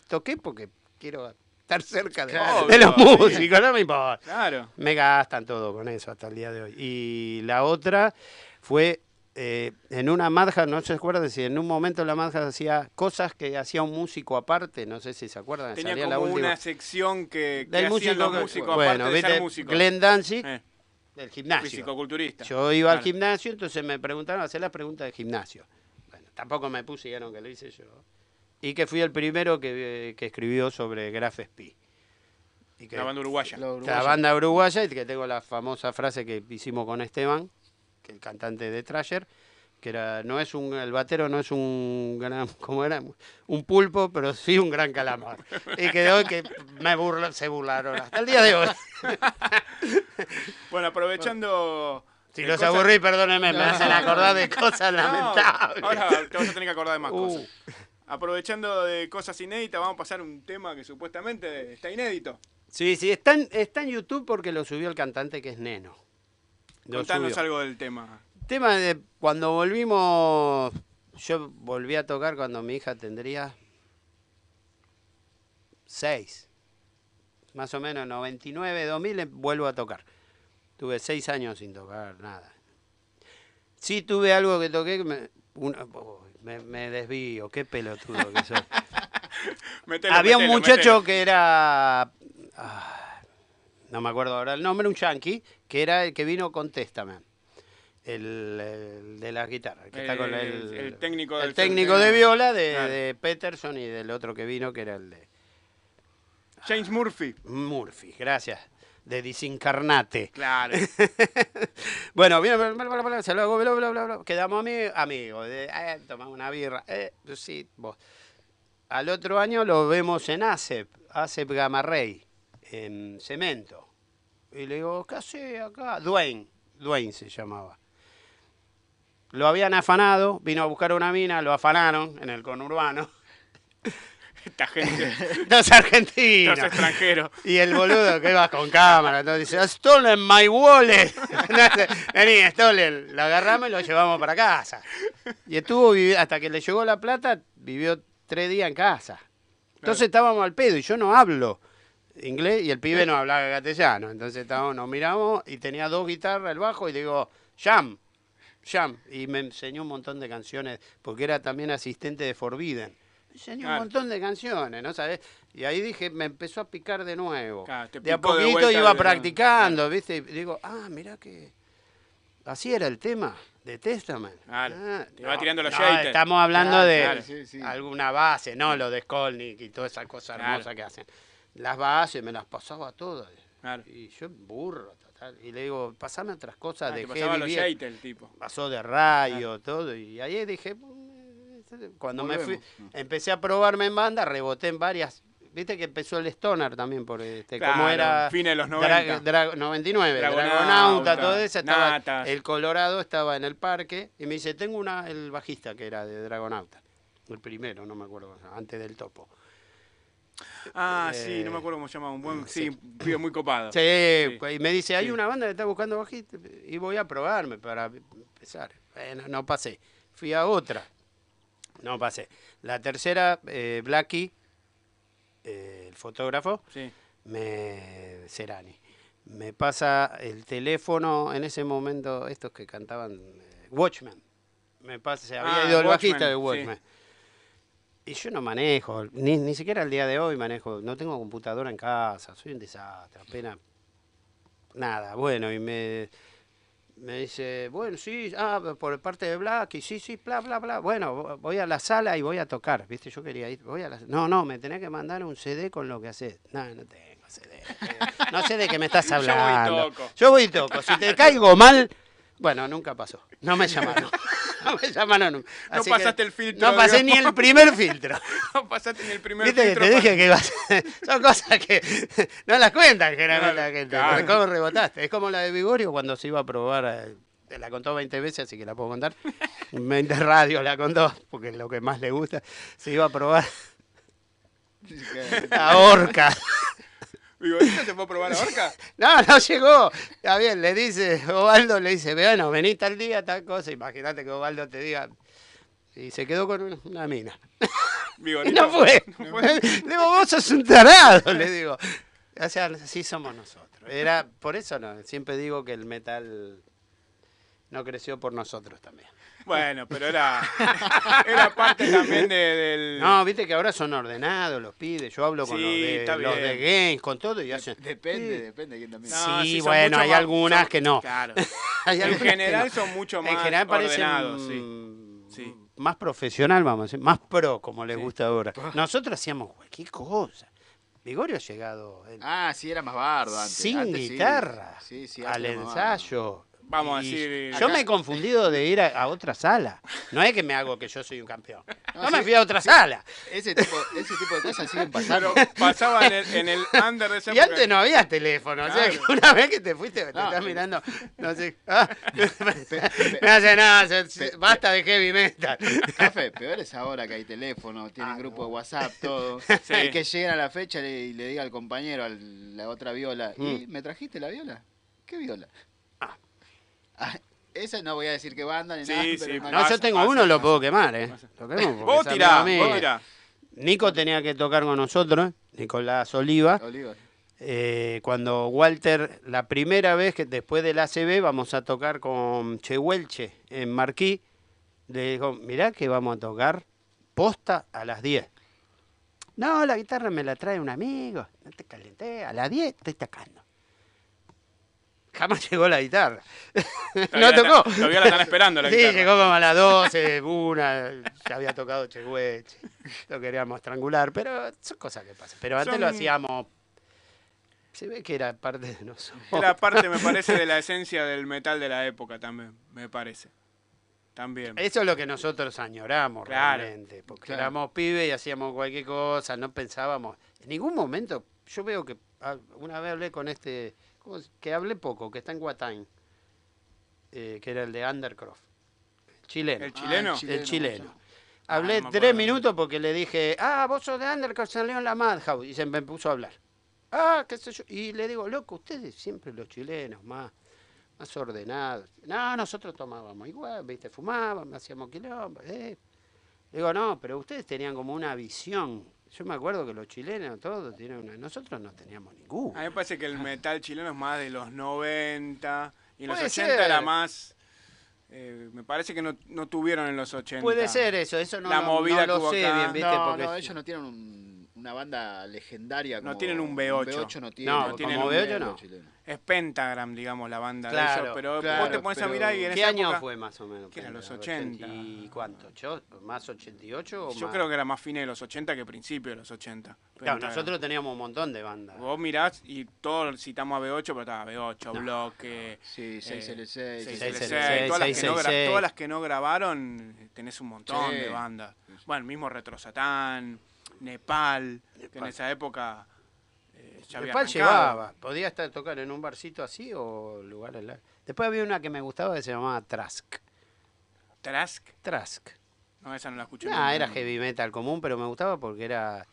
Toqué porque quiero estar cerca de, Claro, de los obvio, músicos, no me importa. Claro. Me gastan todo con eso hasta el día de hoy. Y la otra fue en una Madhouse, no se acuerdan si en un momento la Madhouse hacía cosas que hacía un músico aparte, no sé si se acuerdan. Tenía salía como la última. una sección que Del hacían los músico, músicos bueno, aparte de viste, ser músicos. Glenn Danzig, Eh, del gimnasio. fisicoculturista. Yo iba al Claro. gimnasio, entonces me preguntaron hacer las preguntas de gimnasio. Bueno, tampoco me pusieron que lo hice yo. Y que fui el primero que escribió sobre Graf Spee. Y que La banda uruguaya. Los la uruguayos. banda uruguaya, y que tengo la famosa frase que hicimos con Esteban, que el cantante de Thrasher, que era, el batero no es un gran, ¿cómo era? Un pulpo, pero sí un gran calamar. Y quedó que se burlaron hasta el día de hoy. Bueno, aprovechando... Si de los cosas- aburrí, perdónenme, me hacen acordar de cosas No, lamentables. ahora te vas a tener que acordar de más Uh. cosas. Aprovechando de cosas inéditas, vamos a pasar un tema que supuestamente está inédito. Sí, está en YouTube porque lo subió el cantante que es Neno. Lo Contanos subió. algo del tema. Tema de cuando volvimos, yo volví a tocar cuando mi hija tendría 6, más o menos 99, 2000 vuelvo a tocar. Tuve 6 años sin tocar nada. Sí tuve algo que toqué, me desvío, qué pelotudo que soy. Mételo, Había un mételo, muchacho mételo. que era, no me acuerdo ahora el nombre, un yankee, que era el que vino con Testament. El de la guitarra, el que está con El técnico el del técnico de viola Claro. de Peterson y del otro que vino que era el de James Murphy. Murphy, gracias, de Disincarnate. Claro. Bueno, vino, se lo hago, bla, bla, bla, bla. Quedamos amigos, tomamos una birra, sí, vos. Al otro año lo vemos en ASEP Gamarrey, en Cemento. Y le digo, ¿qué hace acá? Dwayne se llamaba. Lo habían afanado, vino a buscar una mina, lo afanaron en el conurbano. Esta gente, Dos argentinos. los extranjeros. Y el boludo que iba con cámara, entonces dice, stolen my wallet. Vení, stolen. Lo agarramos y lo llevamos para casa. Y estuvo hasta que le llegó la plata, vivió 3 días en casa. Entonces estábamos al pedo y yo no hablo inglés y el pibe no hablaba castellano. Entonces nos miramos y tenía 2 guitarras, el bajo, y le digo, jam. Y me enseñó un montón de canciones, porque era también asistente de Forbidden. Me enseñó Claro. un montón de canciones, ¿no sabes? Y ahí dije, me empezó a picar de nuevo. Claro, te de a picó de poquito vuelta iba el- practicando, ¿viste? Y digo, mirá que así era el tema de Testament. Claro, te va tirando los no, shaders. estamos hablando Claro, de claro, sí, sí. alguna base, no lo de Skolnick y todas esas cosas Claro. hermosas que hacen. Las bases me las pasaba todas. Claro. Y yo burro total. Y le digo, pasame otras cosas de te pasaba heavy los bien. shades el tipo. Pasó de radio, todo. Y ahí dije, Cuando me fui, Volvemos. empecé a probarme en banda, reboté en varias. Viste que empezó el Stoner también, por Claro, como era. fines de los 90. 99, Dragonauta, Dragonauta, todo eso. Estaba, Natas. el Colorado estaba en el parque y me dice: tengo el bajista que era de Dragonauta. El primero, no me acuerdo, antes del Topo. Ah, sí, no me acuerdo cómo se llamaba. Un buen, sí, un pibe muy copado. Sí, Sí. y me dice: hay Sí. una banda que está buscando bajista y voy a probarme para empezar. Bueno, no pasé. Fui a otra. No pasé. La tercera, Blackie, el fotógrafo, Sí. Serani, me pasa el teléfono en ese momento, estos que cantaban Watchmen. Me pasa, se había ido el Watchmen, bajista de sí. Watchmen. Y yo no manejo, ni siquiera el día de hoy manejo, no tengo computadora en casa, soy un desastre, apenas nada. Bueno, y me dice, bueno, sí, por parte de Black, y sí, bla, bla, bla. Bueno, voy a la sala y voy a tocar, ¿viste? Yo quería ir, no, me tenés que mandar un CD con lo que haces. No tengo CD. No sé de qué me estás hablando. Yo voy y toco. Si te caigo mal, bueno, nunca pasó. No me llamaron. No me llamaron nunca. No Así pasaste que el filtro. no pasé digamos. ni el primer filtro. No pasaste ni el primer Viste que filtro. te dije que iba a ser- son cosas que no las cuentan generalmente Claro, la gente. claro. ¿Cómo rebotaste? Es como la de Vigorio cuando se iba a probar, te la contó 20 veces, así que la puedo contar. 20 radios la contó, porque es lo que más le gusta. Se iba a probar a Orca. Digo, ¿esto se puede probar a Orca? No llegó. Está bien, le dice, Ovaldo le dice, bueno, vení tal día, tal cosa. Imagínate que Ovaldo te diga. Y se quedó con una mina. Digo, Y no fue. Le digo, vos sos un tarado, le digo. O sea, así somos nosotros. Por eso siempre digo que el metal no creció por nosotros también. Bueno, pero era parte también del... No, viste que ahora son ordenados los pibes. Yo hablo con Sí, está los de bien. games, con todo y hacen. Depende de quién también. No, Sí, son bueno, mucho hay más- algunas son- que no. Claro. Hay En algunas que general no. son mucho más En general parecen ordenados, sí. más profesional, vamos a decir, más pro, como les Sí. gusta ahora. Nosotros hacíamos cualquier cosa. Vigorio ha llegado Sí, era más bardo antes. sin Antes sí. guitarra Sí, sí, al antes era más ensayo. Vamos a Y decir, yo acá- me he confundido de ir a otra sala. No es que me hago que yo soy un campeón. No, No sí, me fui a otra sala. Ese tipo de cosas siguen pasando. Pero pasaba en el under de esa Y época. antes no había teléfono. O sea, Claro. que una vez que te fuiste, te No, estás mirando. No sé. pe- Me hace nada. pe- Basta de heavy metal. Café, peor es ahora que hay teléfono, tienen grupo de WhatsApp, todo. Sí. Y que lleguen a la fecha y le diga al compañero, a la otra viola, ¿y me trajiste la viola? ¿Qué viola? Esa no voy a decir qué banda ni Sí, nada. sí, pero No, pasa, yo tengo pasa, uno, lo pasa. puedo quemar, Lo quemo porque Vos es tirá, amigo vos mío. tirá. Nico tenía que tocar con nosotros, Nicolás Oliva. Oliva. Cuando Walter, la primera vez que después del ACB vamos a tocar con Chehuelche en Marquí, le dijo, mirá que vamos a tocar posta a las 10. No, la guitarra me la trae un amigo, no te calenté, a las 10 estoy tocando. Jamás llegó la guitarra. No Todavía tocó. Todavía la están esperando la Sí, guitarra. llegó como a las 12, ya había tocado Chehuelche. Lo queríamos estrangular, pero son cosas que pasan. Pero antes Son- lo hacíamos. Se ve que era parte de nosotros. Era parte, me parece, de la esencia del metal de la época también, me parece. También. Eso es lo que nosotros añoramos Claro. realmente. Porque Claro. éramos pibes y hacíamos cualquier cosa, no pensábamos. En ningún momento, yo veo que una vez hablé con que hablé poco, que está en Guatán, que era el de Undercroft, chileno. ¿El chileno? El chileno. Ah, Hablé no me 3 acuerdo. minutos porque le dije, vos sos de Undercroft, salió en la Madhouse. Y se me puso a hablar. Qué sé yo. Y le digo, loco, ustedes siempre los chilenos, más ordenados. No, nosotros tomábamos igual, viste, fumábamos, hacíamos quilombo. Digo, no, pero ustedes tenían como una visión. Yo me acuerdo que los chilenos todos tienen una... Nosotros no teníamos A ninguna. mí me parece que el metal chileno es más de los 90 y en los Puede 80 ser. era más... me parece que no tuvieron en los 80. Puede ser eso no, La movida no que lo hubo sé acá. bien, viste, No, porque... no, ellos no tienen una una banda legendaria. No como tienen un B8. B8 no tiene. No, no tienen como un B8 no. chileno. Es Pentagram, digamos, la banda de Claro, ellos, pero claro, vos te pones a pero- mirar y en ¿Qué esa año época, fue más o menos? ¿Qué era, los 80? 80? ¿Y cuánto? ¿Más 88 o yo más? creo que era más fines de los 80 que principios de los 80. Claro, Pentagram. nosotros teníamos un montón de bandas. Vos mirás y todos citamos a B8, pero estaba B8, No. Bloque, Sí, 6L6. 6L6, 6L6, todas las que no grabaron, tenés un montón Sí. de bandas. Bueno, el mismo Retro Satán, Nepal, que en Nepal. esa época ya había Nepal arrancado. llevaba, podía estar tocar en un barcito así o lugares largos. Después había una que me gustaba que se llamaba Trask. Trask, Trask. no, esa no la escuché. Nah, era heavy metal común, pero me gustaba porque era...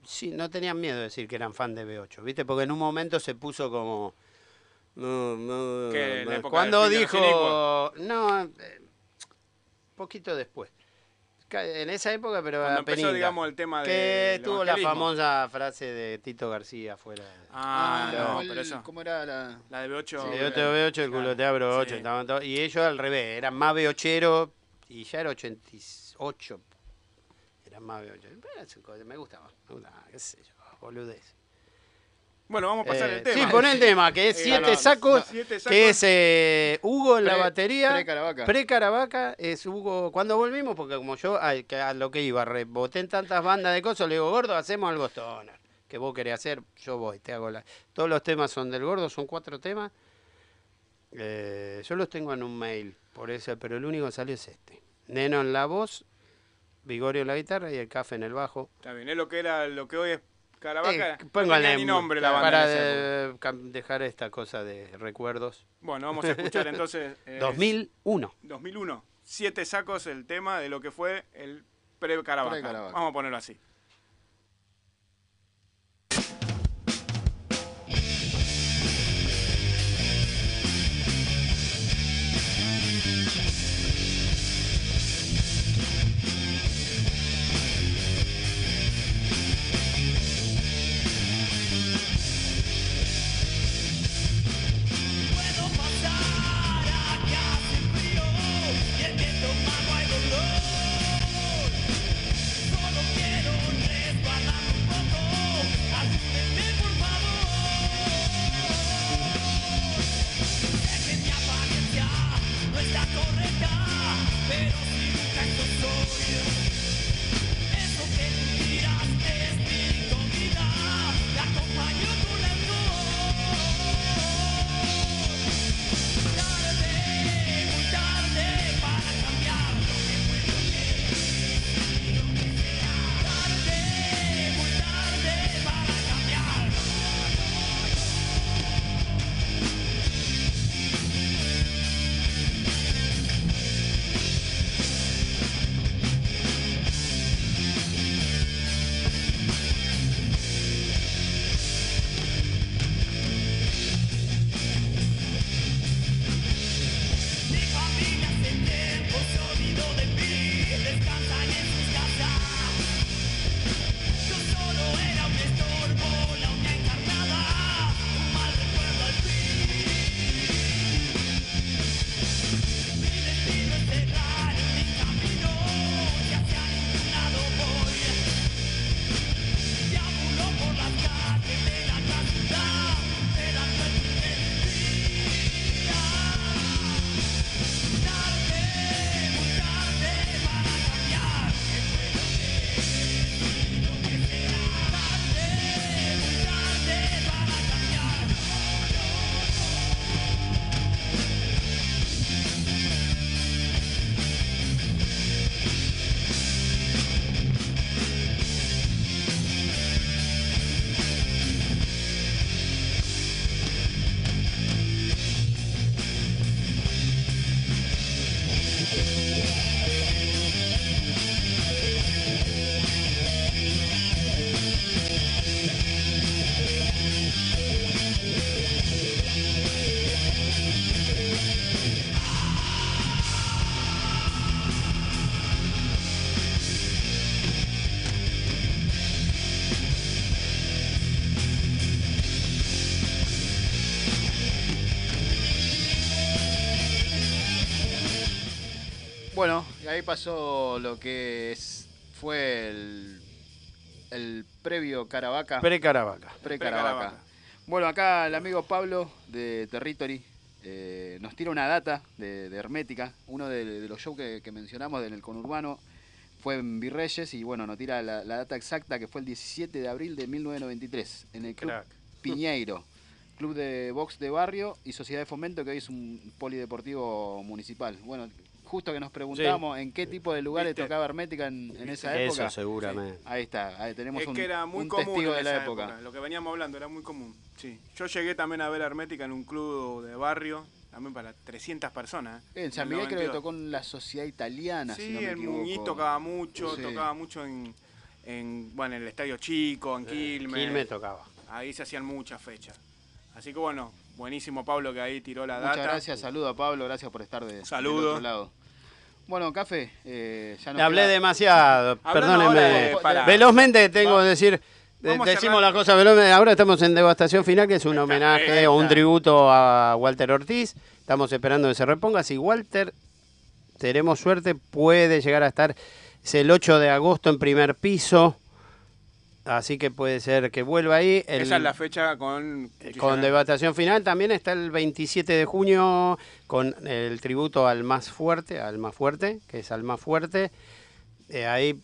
Sí, no tenían miedo de decir que eran fan de B8, ¿viste? Porque en un momento se puso como... ¿Qué, la época Cuando del fin de dijo... No, poquito después. En esa época, pero Cuando empezó, apeninda. digamos, el tema que del tuvo la evangelismo. famosa frase de Tito García fuera de... Ah, no, como pero eso. ¿Cómo era la...? La de B8. Sí, B8, B8, el culo te abro 8, Sí. estaban todos- y ellos al revés, eran más B8eros y ya era 88. Eran más B8. Me gustaba, qué sé yo, boludez. Bueno, vamos a pasar el tema. Sí, pon el tema, que es 7 no, sacos, 7 sacos. que es Hugo en la batería. Pre-Caravaca. Pre-Caravaca es Hugo. Cuando volvimos, porque como yo a lo que iba, reboté en tantas bandas de cosas, le digo, gordo, hacemos algo stoner. Que vos querés hacer, yo voy, te hago la... Todos los temas son del gordo, son 4 temas. Yo los tengo en un mail, por eso, pero el único que salió es este. Neno en la voz, Vigorio en la guitarra y el Café en el bajo. Está bien, es lo que hoy es Caravaca. No Póngale tenía ni nombre la banda. para en esa época. dejar esta cosa de recuerdos. Bueno, vamos a escuchar entonces. 2001. 2001. 7 sacos el tema de lo que fue el pre-Caravaca. Pre-Caravaca. Vamos a ponerlo así. Puedo pasar a que hace frío y en mi estómago hay dolor. Solo quiero resbalarme un poco, ayúdenme por favor. Sé que mi apariencia no está correcta, pero sin nunca yo soy. Eso que tú miras es mi comida, te acompaño con alcohol. Muy tarde para cambiar lo que fue lo que es y lo que será. Muy tarde para cambiar. Mi familia hace tiempo se olvidó de mí, descansan en sus casas. Yo solo era un estorbo, la uña encarnada, un mal recuerdo al fin. Mi destino es cerrar mi camino, y hacia ningún lado voy. Deambulo por las calles de la gran ciudad, de la suerte que vivía. Muy tarde para cambiar que fue lo que es y lo que será. Muy tarde para cambiar. Bueno, y ahí pasó lo que fue el previo Caravaca. Pre-Caravaca. Pre-Caravaca. Bueno, acá el amigo Pablo de Territory nos tira una data de Hermética. Uno de los shows que mencionamos en el conurbano fue en Virreyes y bueno, nos tira la data exacta que fue el 17 de abril de 1993 en el Club Crack. Piñeiro, Club de Box de Barrio y Sociedad de Fomento, que hoy es un polideportivo municipal. Bueno, justo que nos preguntamos en qué tipo de lugares ¿Viste? tocaba Hermética en esa época. Eso seguramente. Ahí está, ahí tenemos Es un, que era muy un común testigo en de la esa época. Lo que veníamos hablando era muy común. Sí. Yo llegué también a ver a Hermética en un club de barrio, también para 300 personas. En San el Miguel creo que 92. tocó en la Sociedad Italiana, si Sí, no me el equivoco. Muñiz tocaba mucho, Sí. en el Estadio Chico, en Quilmes. Quilmes tocaba. Ahí se hacían muchas fechas. Así que bueno, buenísimo Pablo que ahí tiró la Muchas data. gracias, saludo a Pablo, gracias por estar del Saludo. otro lado. Bueno, Café, ya nos Hablé queda- demasiado, Hablando ahora perdónenme. de- para- Velozmente tengo que decir, Vamos a decimos cerrar. la cosa velozmente. Ahora estamos en Devastación Final, que es un homenaje o un tributo a Walter Ortiz. Estamos esperando que se reponga. Si Walter, tenemos suerte, puede llegar a estar. Es el 8 de agosto en primer piso. Así que puede ser que vuelva ahí. Esa es la fecha con Devastación Final. También está el 27 de junio con el tributo al más fuerte, que es al más fuerte. Ahí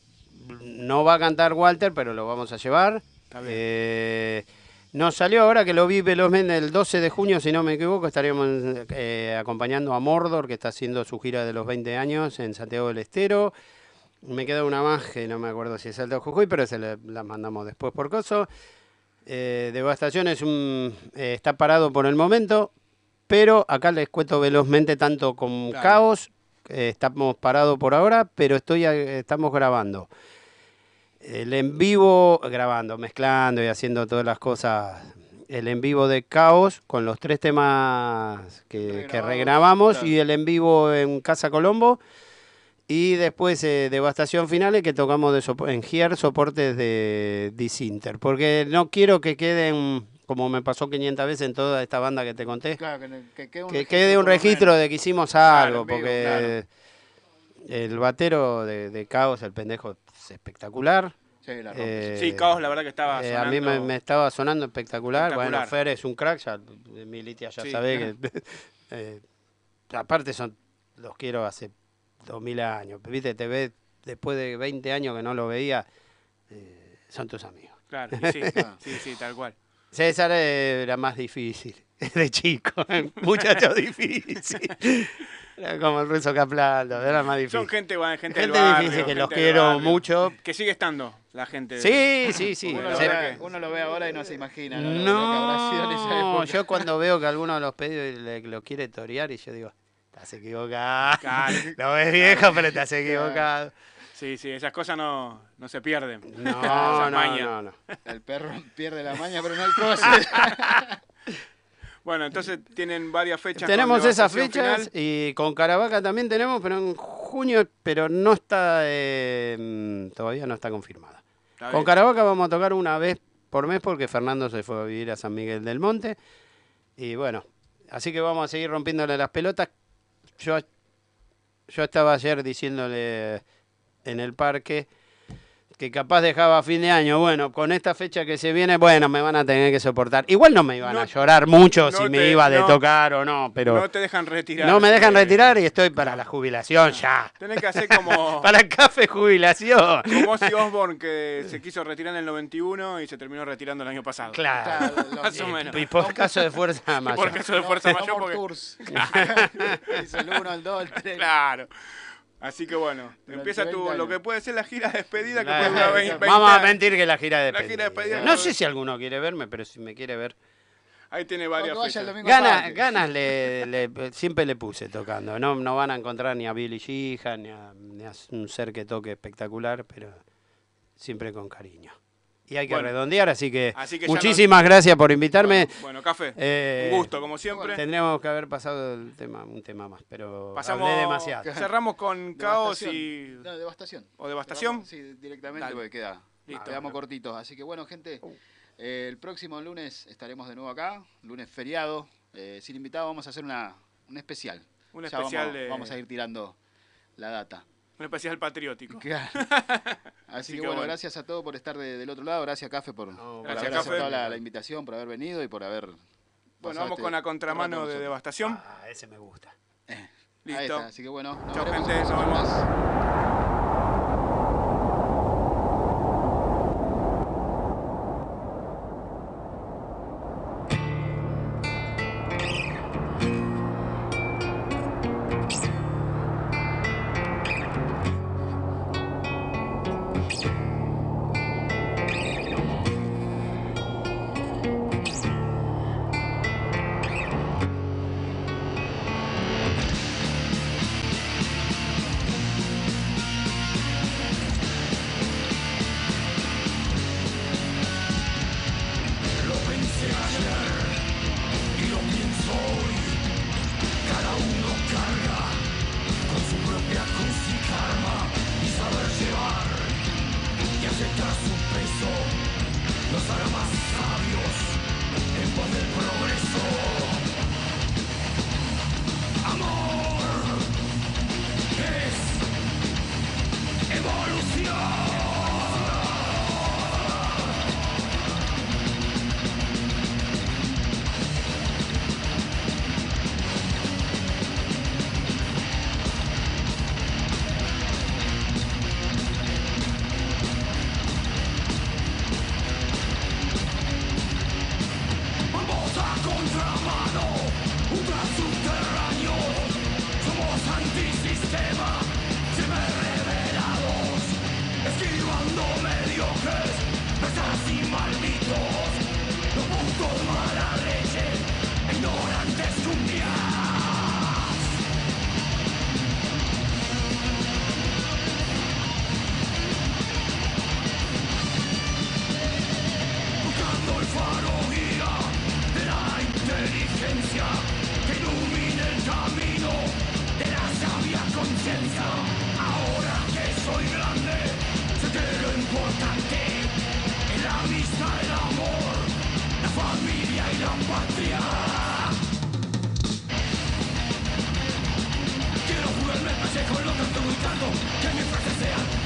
no va a cantar Walter, pero lo vamos a llevar. Está bien. Nos salió ahora que lo vi velozmente el 12 de junio, si no me equivoco, estaríamos acompañando a Mordor, que está haciendo su gira de los 20 años en Santiago del Estero. Me queda una más, que no me acuerdo si es Salto de Jujuy, pero la mandamos después por coso. Devastación está parado por el momento, pero acá les cuento velozmente tanto con Claro. Caos, estamos parados por ahora, pero estamos grabando. El en vivo, grabando, mezclando y haciendo todas las cosas. El en vivo de Caos con los 3 temas que regrabamos claro. y el en vivo en Casa Colombo. Y después Devastación Finales que tocamos en Gier, soportes de Disinter. Porque no quiero que queden, como me pasó 500 veces en toda esta banda que te conté, Claro, que quede un que registro quede un por lo registro menos. de que hicimos algo. en vivo, Porque el batero de Caos, el pendejo, es espectacular. Sí, la rompe. Sí, Caos, la verdad que estaba a sonando. mí me estaba sonando espectacular. Bueno, Espectacular. Fer es un crack, ya Militia ya Sí. sabe que... aparte los quiero hace 2000 años. Viste, te ves después de 20 años que no lo veía, son tus amigos. Claro, y sí, sí, tal cual. César era más difícil, de chico, muchacho difícil. Era como el ruso Caplando, era más difícil. Son gente del Gente barrio, difícil, que gente los del quiero barrio. mucho. Que sigue estando la gente. Sí. Uno, Sí. uno lo ve ahora y no se imagina lo que habrá sido en esa No, época. yo cuando veo que alguno de los pedidos lo quiere torear y yo digo, estás equivocado. Claro. Lo ves viejo, pero estás equivocado. Sí, esas cosas no se pierden. No, Esa maña. no. El perro pierde la maña, pero no el coche. Bueno, entonces tienen varias fechas. Tenemos con esas Devastación fechas Final. y con Caravaca también tenemos, pero en junio, pero no está, todavía no está confirmada. Está Con bien. Caravaca vamos a tocar una vez por mes porque Fernando se fue a vivir a San Miguel del Monte. Y bueno, así que vamos a seguir rompiéndole las pelotas. Yo estaba ayer diciéndole en el parque que capaz dejaba a fin de año. Bueno, con esta fecha que se viene, bueno, me van a tener que soportar. Igual no me iban a llorar mucho si me iba de tocar o no, pero No te dejan retirar. no me dejan retirar y estoy para la jubilación ya. Tenés que hacer como, Para el café jubilación. como Ozzy Osbourne, que se quiso retirar en el 91 y se terminó retirando el año pasado. Claro. Más o menos. Y por caso de fuerza Por mayor. caso de fuerza No mayor. more Porque... tours. Hizo el 1, el 2, el 3. Claro. Así que bueno, Durante empieza 20 lo años. que puede ser la gira de despedida, que Claro. puede durar 20 Vamos a años. mentir que la gira de La gira de despedida. No sé si alguno quiere verme, pero si me quiere ver. Ahí tiene varias Cuando vaya el fechas. domingo al parque. Ganas siempre le puse tocando. No van a encontrar ni a Billy Sheehan, ni a un ser que toque espectacular, pero siempre con cariño. Y hay que Bueno, redondear, así que así que ya muchísimas gracias por invitarme. Bueno, Café, un gusto, como siempre. Tendríamos que haber pasado un tema más, pero Pasamos, hablé demasiado. cerramos con Caos Devastación. y... No, devastación. ¿O Devastación? Sí, directamente Dale. porque queda. Listo. Quedamos cortitos. Así que bueno, gente, el próximo lunes estaremos de nuevo acá. Lunes feriado. Sin invitado vamos a hacer un especial. Un Ya especial vamos, de... vamos a ir tirando la data. Un especial patriótico. Claro. Así que bueno, gracias a todos por estar del otro lado. Gracias, Cafe, por gracias, haber Cafe. aceptado la invitación, por haber venido y por haber... Bueno, vamos con la contramano de Devastación. Ah, ese me gusta. Listo. Ahí está, así que bueno, Chao, veremos gente, en nos semanas. vemos. Quiero jugarme el pellejo, lo que estoy gritando, que mis frases sean